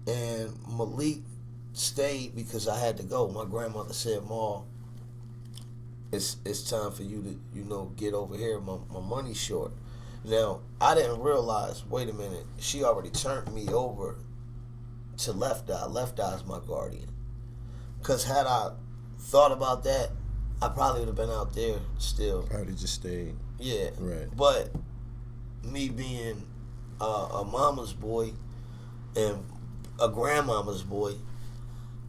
And Malik stayed because I had to go. My grandmother said, "Ma, it's time for you to, you know, get over here. My money's short." Now, I didn't realize, wait a minute, she already turned me over to Left Eye. Left Eye is my guardian. Because had I thought about that, I probably would have been out there still.
Probably just stayed.
Yeah.
Right.
But me being a mama's boy and a grandmama's boy,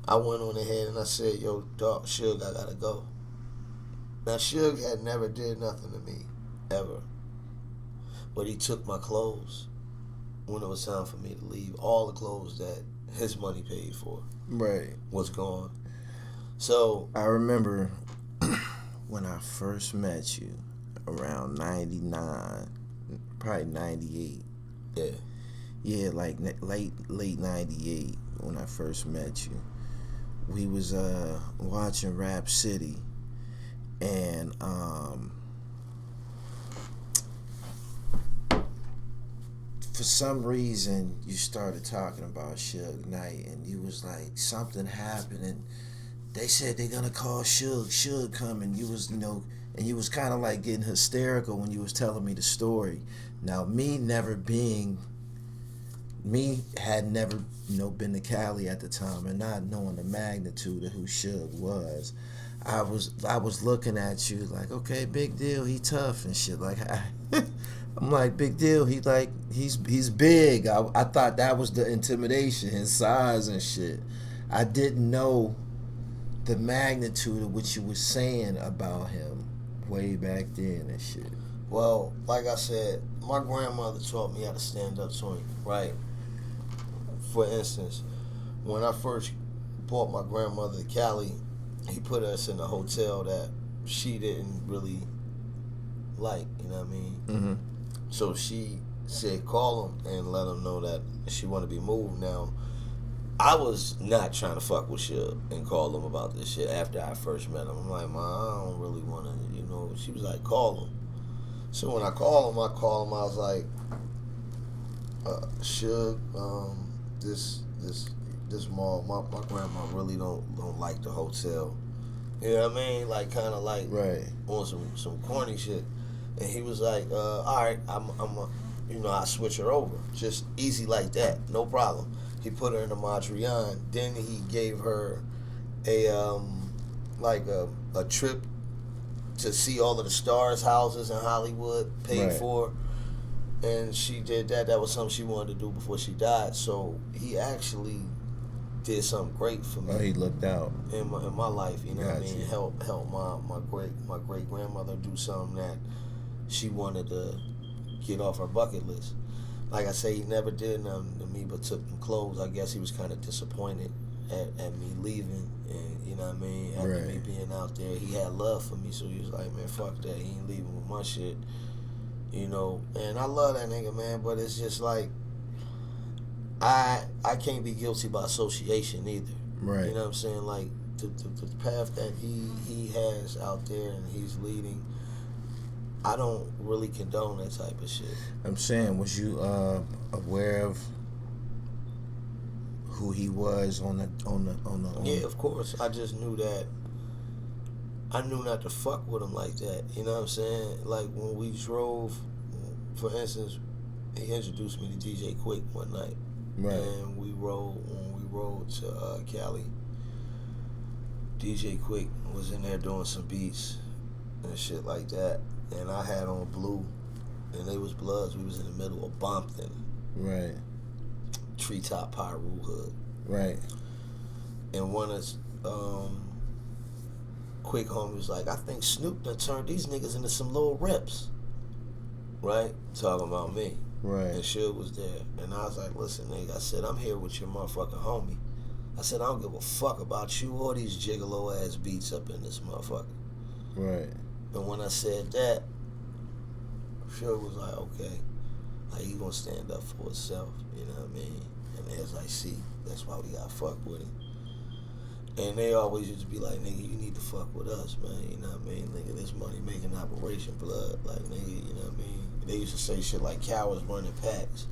I went on ahead and I said, "Yo, dog, Suge, I gotta go." Now, Suge had never did nothing to me, ever. But he took my clothes when it was time for me to leave. All the clothes that his money paid for was gone. So
I remember when I first met you, around 99, probably 98.
Yeah.
Yeah, like late 98 when I first met you. We was watching Rap City, and for some reason you started talking about Suge Knight, and you was like, something happened and they said they're gonna call Suge coming. You was, you know, and you was kind of like getting hysterical when you was telling me the story. Now, me had never, you know, been to Cali at the time, and not knowing the magnitude of who Suge was, I was looking at you like, okay, big deal, he tough and shit. Like, I'm like, big deal, he's big. I thought that was the intimidation, his size and shit. I didn't know the magnitude of what you were saying about him way back then and shit.
Well, like I said, my grandmother taught me how to stand up to him, right? For instance, when I first brought my grandmother to Cali, he put us in a hotel that she didn't really like, you know what I mean?
Mm-hmm.
So she said, call him and let him know that she wanted to be moved. Now, I was not trying to fuck with Suge and call him about this shit after I first met him. I'm like, Ma, I don't really want to, you know. She was like, call him. So when I call him, I was like, Suge, this mall, my grandma really don't like the hotel. You know what I mean? Like, kind of like on some corny shit. And he was like, all right, I switch her over. Just easy like that, no problem. He put her in the Mondrian. Then he gave her a trip to see all of the stars' houses in Hollywood, paid for. And she did that. That was something she wanted to do before she died. So he actually did something great for me.
Oh, he looked out
in my life. You know what I mean? Help my great grandmother do something that she wanted to get off her bucket list. Like I say, he never did nothing to me but took them clothes. I guess he was kind of disappointed at me leaving, and you know what I mean, after me being out there. He had love for me, so he was like, man, fuck that, he ain't leaving with my shit, you know. And I love that nigga, man, but it's just like I can't be guilty by association either.
Right.
You know what I'm saying? Like the path that he has out there and he's leading, I don't really condone that type of shit.
I'm saying, was you aware of who he was on the
Yeah, of course. I just knew that I knew not to fuck with him like that. You know what I'm saying? Like when we drove, for instance, he introduced me to DJ Quick one night. Right. And when we rode to Cali, DJ Quick was in there doing some beats and shit like that, and I had on Blue, and they was Bloods. We was in the middle of Bompton,
Right.
Treetop Pyru Hood,
Right.
and one of Quick homie was like, I think Snoop done turned these niggas into some little reps, right? Talking about me.
Right.
And Suge was there. And I was like, listen, nigga, I said, I'm here with your motherfucking homie. I said, I don't give a fuck about you or these gigolo ass beats up in this motherfucker.
Right.
And when I said that, Suge was like, okay, like he gonna stand up for himself, you know what I mean? And as I see, that's why we gotta fuck with him. And they always used to be like, nigga, you need to fuck with us, man, you know what I mean? Nigga, this money making operation blood, like, nigga, you know what I mean? They used to say shit like cowards running packs.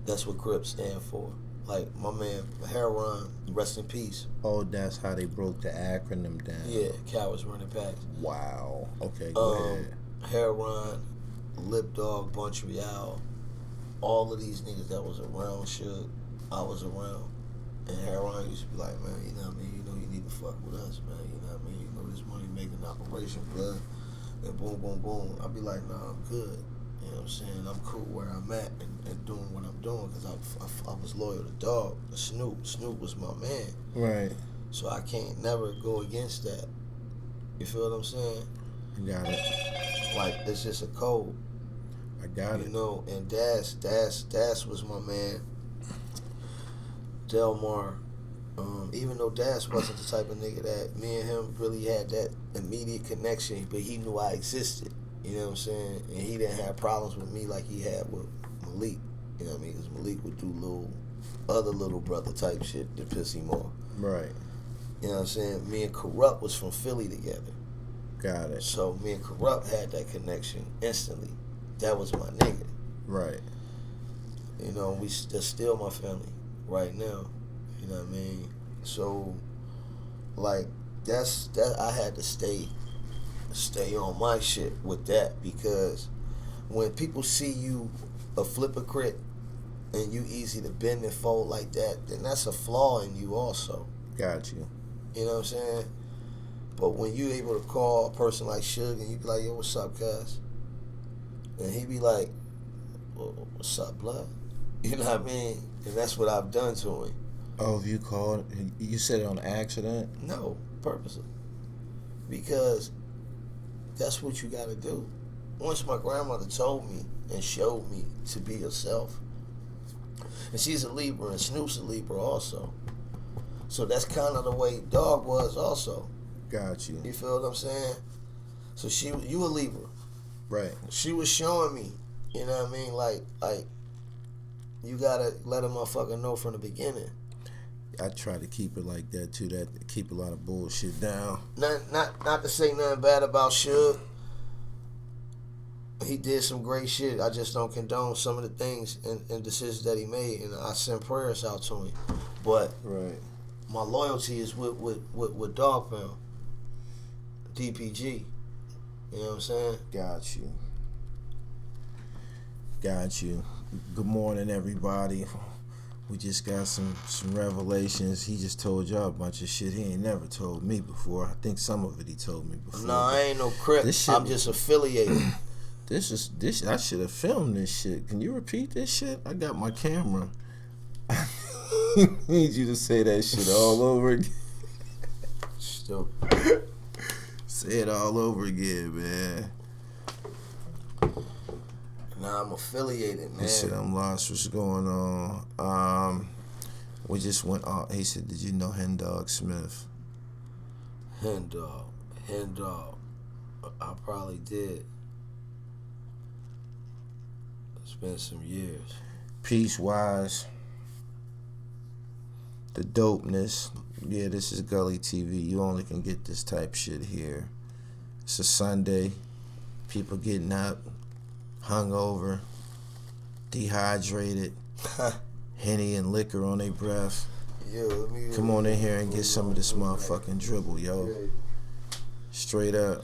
That's what Crips stand for. Like, my man, Heron, rest in peace.
Oh, that's how they broke the acronym down.
Yeah, cowards running packs.
Wow. Okay, go ahead.
Heron, Lip Dog, Bunch Real, all of these niggas that was around Suge, I was around. And Heron used to be like, man, you know what I mean? You know you need to fuck with us, man. You know what I mean? You know this money making operation, blood. And boom, boom, boom. I'd be like, nah, I'm good. You know what I'm saying? I'm cool where I'm at and doing what I'm doing because I was loyal to Dog, to Snoop. Snoop was my man.
Right.
So I can't never go against that. You feel what I'm saying?
I got it.
Like, it's just a code.
I got it.
You know, and Das was my man. Delmar, even though Das wasn't the type of nigga that me and him really had that immediate connection, but he knew I existed. You know what I'm saying? And he didn't have problems with me like he had with Malik. You know what I mean? Because Malik would do other little brother type shit to piss him off.
Right.
You know what I'm saying? Me and Corrupt was from Philly together.
Got it.
So me and Corrupt had that connection instantly. That was my nigga.
Right.
You know, that's still my family right now. You know what I mean? So, like, that I had to stay on my shit with that, because when people see you a hypocrite and you easy to bend and fold like that, then that's a flaw in you also.
Got you.
You know what I'm saying? But when you able to call a person like Suge and you be like, yo, what's up, cuz? And he be like, well, what's up, blood? You know what I mean? And that's what I've done to him.
Oh, you called? You said it on accident?
No, purposely. Because that's what you got to do. Once my grandmother told me and showed me to be yourself, and she's a Libra and Snoop's a Libra also. So that's kind of the way Dog was also.
Got you.
You feel what I'm saying? So you a Libra.
Right.
She was showing me, you know what I mean? Like you gotta let a motherfucker know from the beginning.
I try to keep it like that too. That keep a lot of bullshit down.
Not to say nothing bad about Suge. He did some great shit. I just don't condone some of the things and decisions that he made, and I send prayers out to him. But
right,
my loyalty is with Dog Pound, DPG. You know what I'm saying?
Got you. Got you. Good morning, everybody. We just got some revelations. He just told y'all a bunch of shit he ain't never told me before. I think some of it he told me before.
No, I ain't no crip. I'm just affiliated.
This. I should have filmed this shit. Can you repeat this shit? I got my camera. I need you to say that shit all over again.
Stupid.
Say it all over again, man.
Nah, I'm affiliated, man.
He said, I'm lost. What's going on? We just went on. He said, did you know Hen Dog Smith?
Hen Dog. I probably did. It's been some years.
Peace Wise. The dopeness. Yeah, this is Gully TV. You only can get this type shit here. It's a Sunday. People getting up, hungover, dehydrated, Henny and liquor on their breath. Come on in here and get some of this motherfucking dribble, yo. Straight up.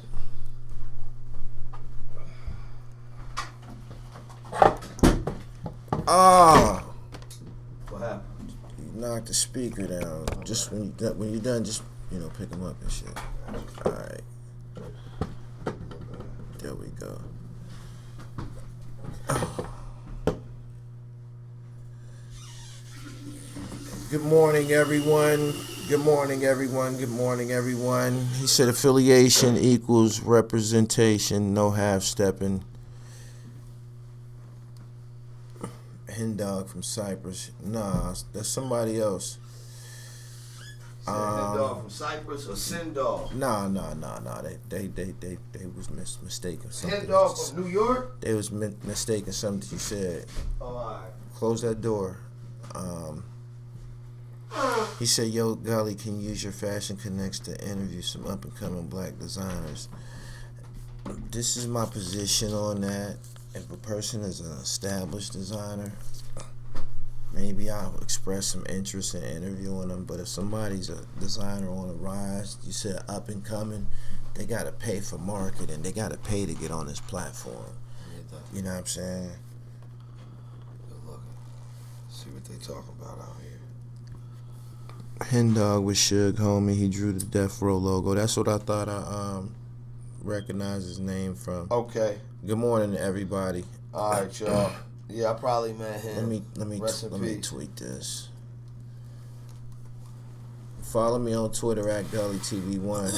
Oh!
What happened?
You knocked the speaker down. Just when you're done, just pick them up and shit. All right. There we go. Good morning, everyone. Good morning, everyone. Good morning, everyone. He said affiliation equals representation, no half-stepping. Hen dog from Cyprus. Nah, that's somebody else.
Hen dog from Cyprus or Sin dog?
Nah. They was mistaken.
Hen dog from New York?
They was mistaken something that you said.
Oh, all right.
Close that door. He said, "Yo, Gully, can you use your Fashion Connects to interview some up-and-coming black designers?" This is my position on that. If a person is an established designer, maybe I'll express some interest in interviewing them. But if somebody's a designer on the rise, you said up and coming, they gotta pay for marketing. They gotta pay to get on this platform. You know what I'm saying?
Good looking. See what they talking about out here.
Hen dog with Suge, homie. He drew the Death Row logo. That's what I thought I recognized his name from.
Okay.
Good morning to everybody.
All right, y'all. Yeah, I probably met him.
Let me
peace.
tweet this. Follow me on Twitter at GullyTV1.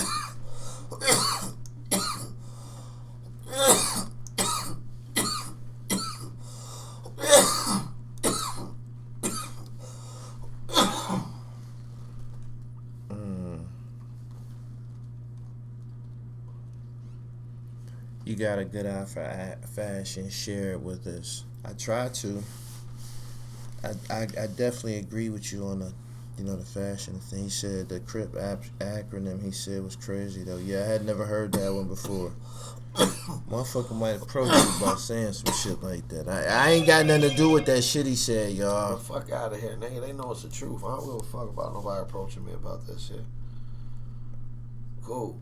You got a good eye for fashion. Share it with us. I try to. I definitely agree with you on the fashion thing. He said the CRIP acronym he said was crazy though. Yeah, I had never heard that one before. Motherfucker might approach you about saying some shit like that. I ain't got nothing to do with that shit he said, y'all.
Get the fuck out of here, nigga. They know it's the truth. I don't give a fuck about nobody approaching me about that shit. Cool.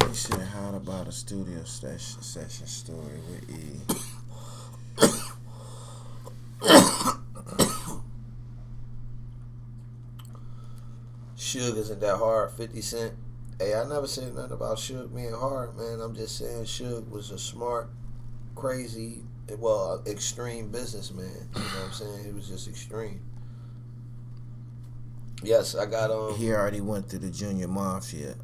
He said, how about a studio session story with E?
Suge isn't that hard. 50 Cent. Hey, I never said nothing about Suge being hard, man. I'm just saying Suge was a smart, crazy, extreme businessman. You know what I'm saying? He was just extreme. Yes, I got
He already went through the Junior Mafia.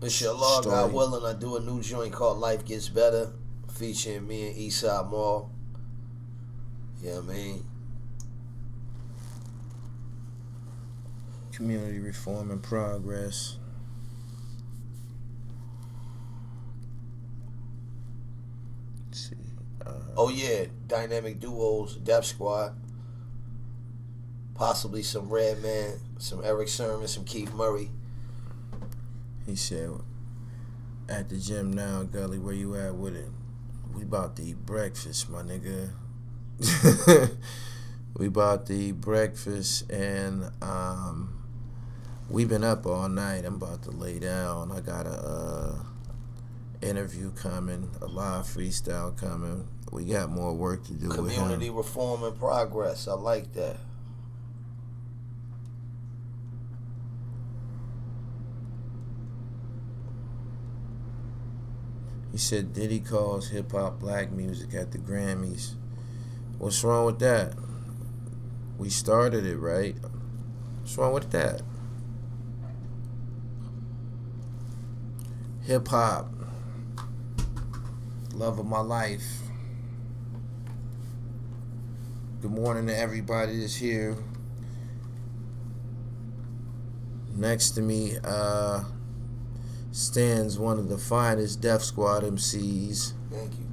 Inshallah, God willing, I do a new joint called Life Gets Better, featuring me and Eastside Mall. Yeah, I mean.
Community reform in progress. Let's see.
Oh yeah, dynamic duos, Def Squad. Possibly some Redman, some Eric Sermon, some Keith Murray.
He said, at the gym now, Gully, where you at with it? We about to eat breakfast, my nigga. We about to eat breakfast, and we been up all night. I'm about to lay down. I got a interview coming, a live freestyle coming. We got more work to do with him.
Community reform in progress. I like that.
He said Diddy calls hip-hop black music at the Grammys. What's wrong with that? We started it, right? What's wrong with that? Hip-hop. Love of my life. Good morning to everybody that's here. Next to me, stands one of the finest Def Squad MCs.
Thank you.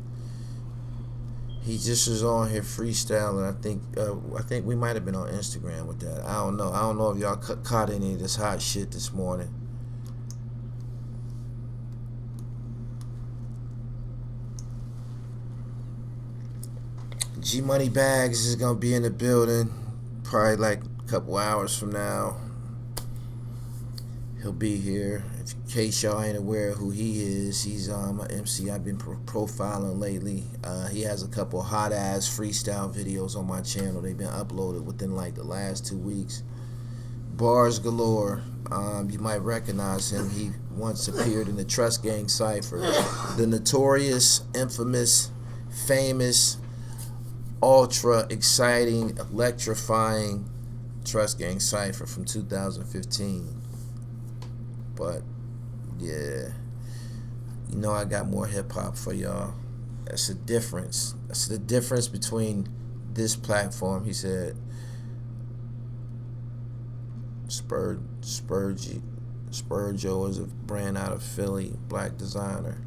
He just was on here freestyling. I think we might have been on Instagram with that. I don't know if y'all caught any of this hot shit this morning. G Money Bags is gonna be in the building probably like a couple hours from now. He'll be here. In case y'all ain't aware of who he is, he's an MC I've been profiling lately. He has a couple hot ass freestyle videos on my channel. They've been uploaded within like the last 2 weeks. Bars galore. You might recognize him. He once appeared in the Trust Gang Cypher, the notorious, infamous, famous, ultra exciting, electrifying Trust Gang Cypher from 2015. But yeah, you know I got more hip hop for y'all. That's the difference. That's the difference between this platform. He said Spurgio is a brand out of Philly, black designer.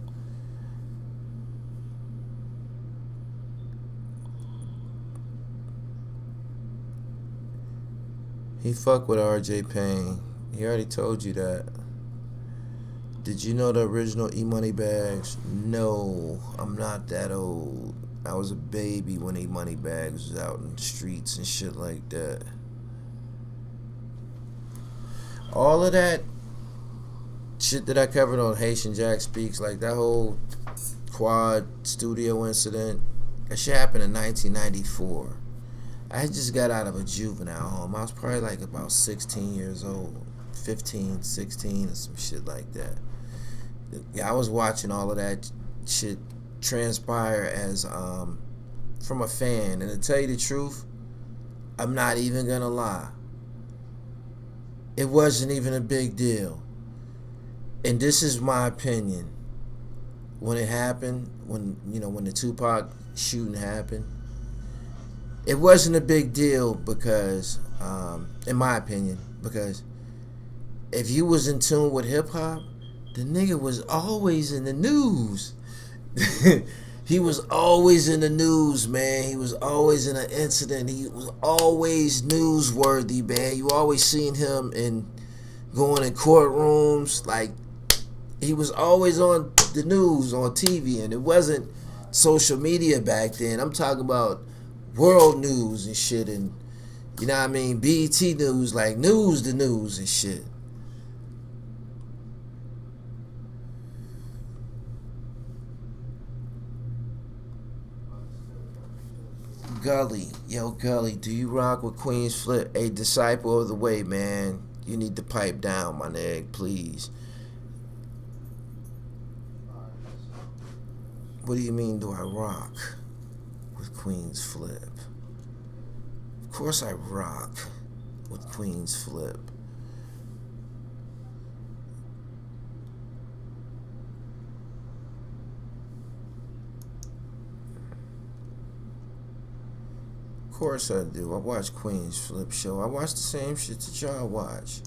He fuck with RJ Payne. He already told you that. Did you know the original E-Money Bags? No, I'm not that old. I was a baby when E-Money Bags was out in the streets and shit like that. All of that shit that I covered on Haitian Jack Speaks, like that whole quad studio incident, that shit happened in 1994. I just got out of a juvenile home. I was probably like about 16 years old, 15, 16, or some shit like that. Yeah, I was watching all of that shit transpire as from a fan, and to tell you the truth, I'm not even gonna lie. It wasn't even a big deal. And this is my opinion. When it happened, when the Tupac shooting happened, it wasn't a big deal because, in my opinion, because if you was in tune with hip hop, the nigga was always in the news. He was always in the news, man. He was always in an incident. He was always newsworthy, man. You always seen him in going in courtrooms. Like, he was always on the news, on TV. And it wasn't social media back then. I'm talking about world news and shit. And, you know what I mean? BET news, like news to news and shit. Gully, yo Gully, do you rock with Queen's Flip? A disciple of the way, man. You need to pipe down, my nigga, please. What do you mean, do I rock with Queen's Flip? Of course I rock with Queen's Flip. Of course I do. I watch Queen's Flip show. I watch the same shit that y'all watch.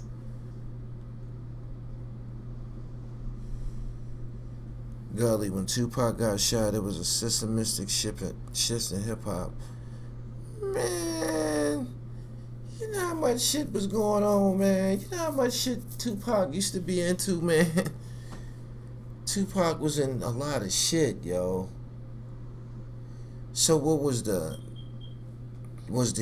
Gully, when Tupac got shot, it was a systematic shift in hip hop. Man, you know how much shit was going on, man. You know how much shit Tupac used to be into, man. Tupac was in a lot of shit, yo. So what was the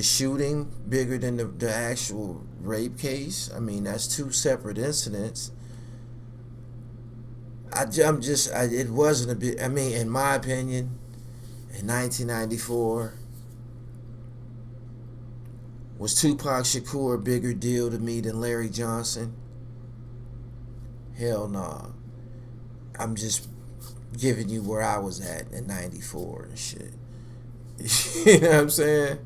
shooting bigger than the actual rape case? I mean, that's two separate incidents. It wasn't a bit. I mean, in my opinion, in 1994, was Tupac Shakur a bigger deal to me than Larry Johnson? Hell no. Nah. I'm just giving you where I was at in 94 and shit. You know what I'm saying?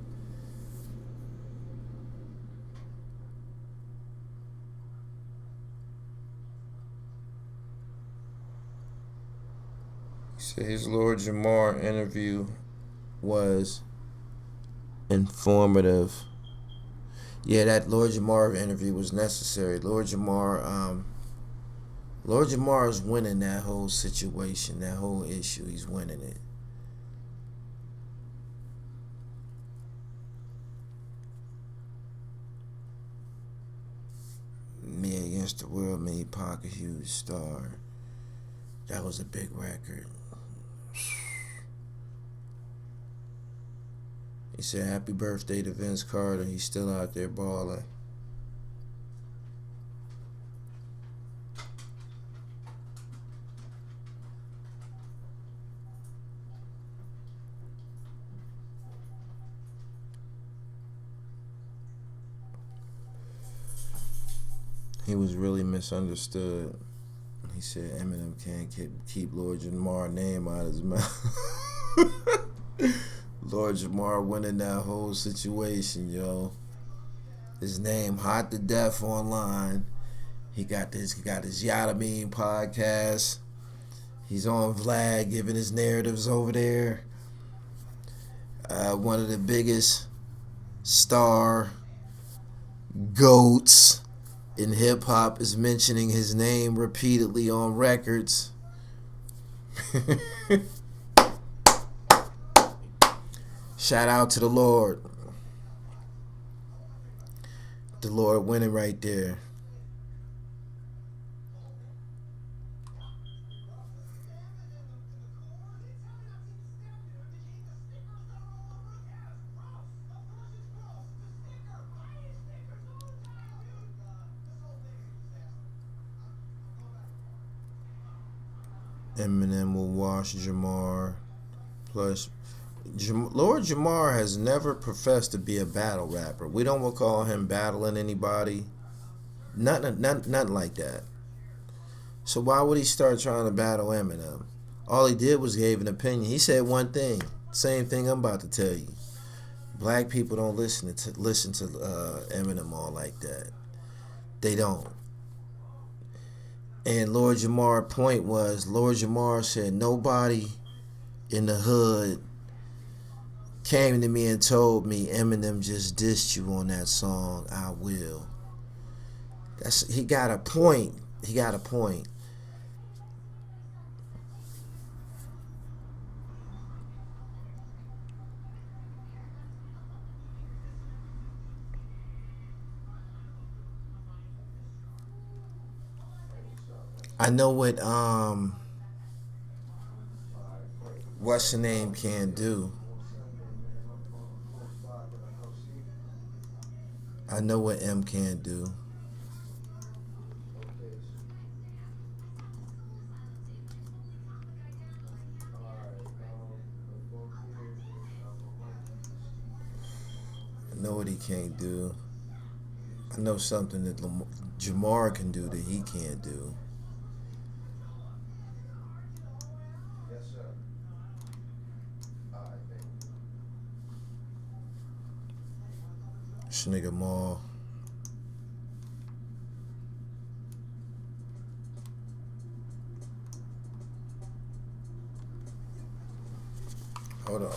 His Lord Jamar interview was informative. Yeah, that Lord Jamar interview was necessary. Lord Jamar is winning that whole situation, that whole issue. He's winning it. Me Against the World made Pac a huge star. That was a big record. He said, happy birthday to Vince Carter. He's still out there balling. He was really misunderstood. He said Eminem can't keep Lord Jamar's name out of his mouth. Lord Jamar winning that whole situation, yo. His name hot to death online. He got his Yada Mean podcast. He's on Vlad giving his narratives over there. One of the biggest star goats in hip hop is mentioning his name repeatedly on records. Shout out to the Lord. The Lord winning right there. Eminem will wash Jamar. Plus, Lord Jamar has never professed to be a battle rapper. We don't recall him battling anybody. Nothing like that. So why would he start trying to battle Eminem? All he did was gave an opinion. He said one thing. Same thing I'm about to tell you. Black people don't listen to Eminem all like that. They don't. And Lord Jamar's point was, Lord Jamar said, nobody in the hood came to me and told me Eminem just dissed you on that song, I will. He got a point. He got a point. I know what what's the name can do. I know what M can do. I know what he can't do. I know something that Jamar can do that he can't do. This nigga Maul. Hold on.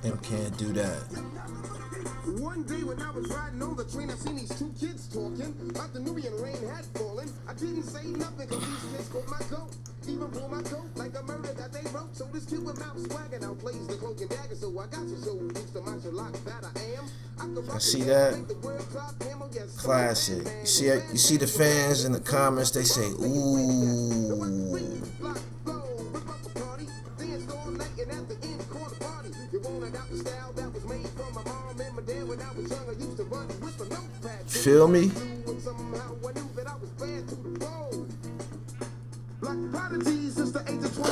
M can't do that.
One day when I was riding on the train, I seen these two kids talking about the Nubian rain had fallen. I didn't say nothing cause these kids caught my goat. Even pull my coat like a murder that they wrote. So this kid with mouth swagger now plays the cloak and dagger. So I got to show used to martial lock that I am.
I see that. Classic. You see the fans in the comments, they say, ooh. Feel me? Black prodigy since the age of 20.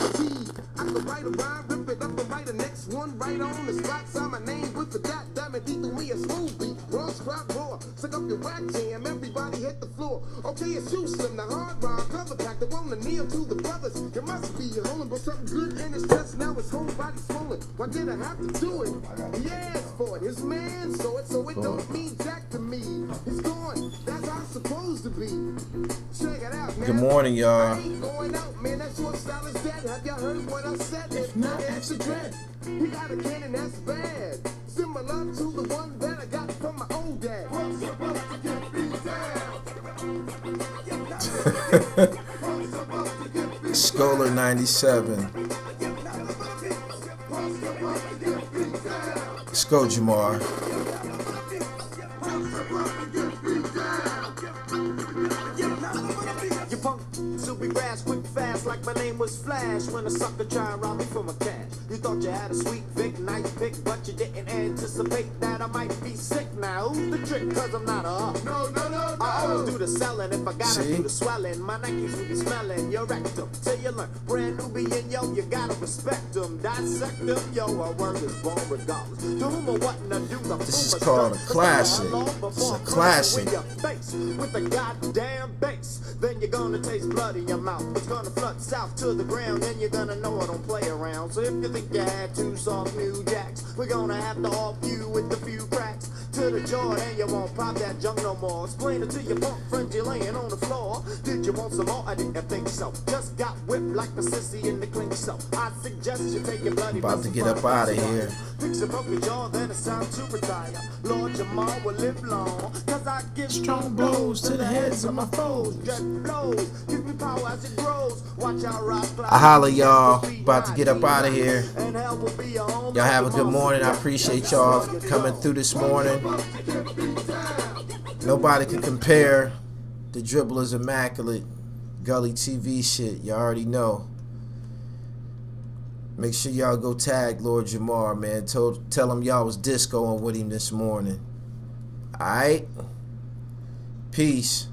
I could write a rhyme, rip it up and write the next one right on the spot. Sign my name with the dot, damn it, he threw me a smooth beat. Cross, crop, roar, stick up your whack jam, everybody hit the floor. Okay, it's you, Slim, the hard rhyme, cover pack, the one to kneel to the brothers. You must be holding but something good in his chest, now his whole body swollen. Why did I have to do it? He asked for it, his man saw it, so it don't mean jack to me. He's gone, that's how it's supposed to be. Check it out, man. Good morning, y'all. Man, that short style is dead. Have y'all heard what I said? If not, that's a dread. He got a cannon that's bad, similar to the one that I got from my old dad. Scholar 97. Let's go, Jamar.
be grass quick fast like my name was Flash. When a sucker try and rob me for my cash. You thought you had a sweet Vic, nice pick, but you didn't anticipate that I might be sick. Now who's the trick? Cause I'm not a up. No. I always do the selling if I gotta do the swelling. My Nikes will be smelling your rectum till you learn. Brand Nubian, yo, you gotta respect them. Dissect them, yo, our word is born regardless. To whom or what to do the
This is called a classic. It's a classic.
With a goddamn bass, then you're gonna taste blood in your mouth. It's gonna flood south to the ground, and you're gonna know I don't play around. So if you think you had two soft new jacks, we're gonna have to off you with a few cracks to the jaw, and you won't pop that junk no more. Explain it to your punk friend you're laying on the floor. Did you want some more? I didn't think so. Just got whipped like a sissy in the clink, so I suggest you take your bloody.
About to get up out of here.
Fix a broken jaw, then it's time to retire. Lord Jamal will live long, cause I give strong blows to the heads of my foes. Dread blows, give me power as it grows. Watch out, rock.
I holla, y'all. About to get up out of here. Y'all have a good morning. I appreciate y'all coming through this morning. Nobody can compare. The Dribbler's immaculate. Gully TV shit. Y'all already know. Make sure y'all go tag Lord Jamar, man. Tell him y'all was discoing with him this morning. Alright? Peace.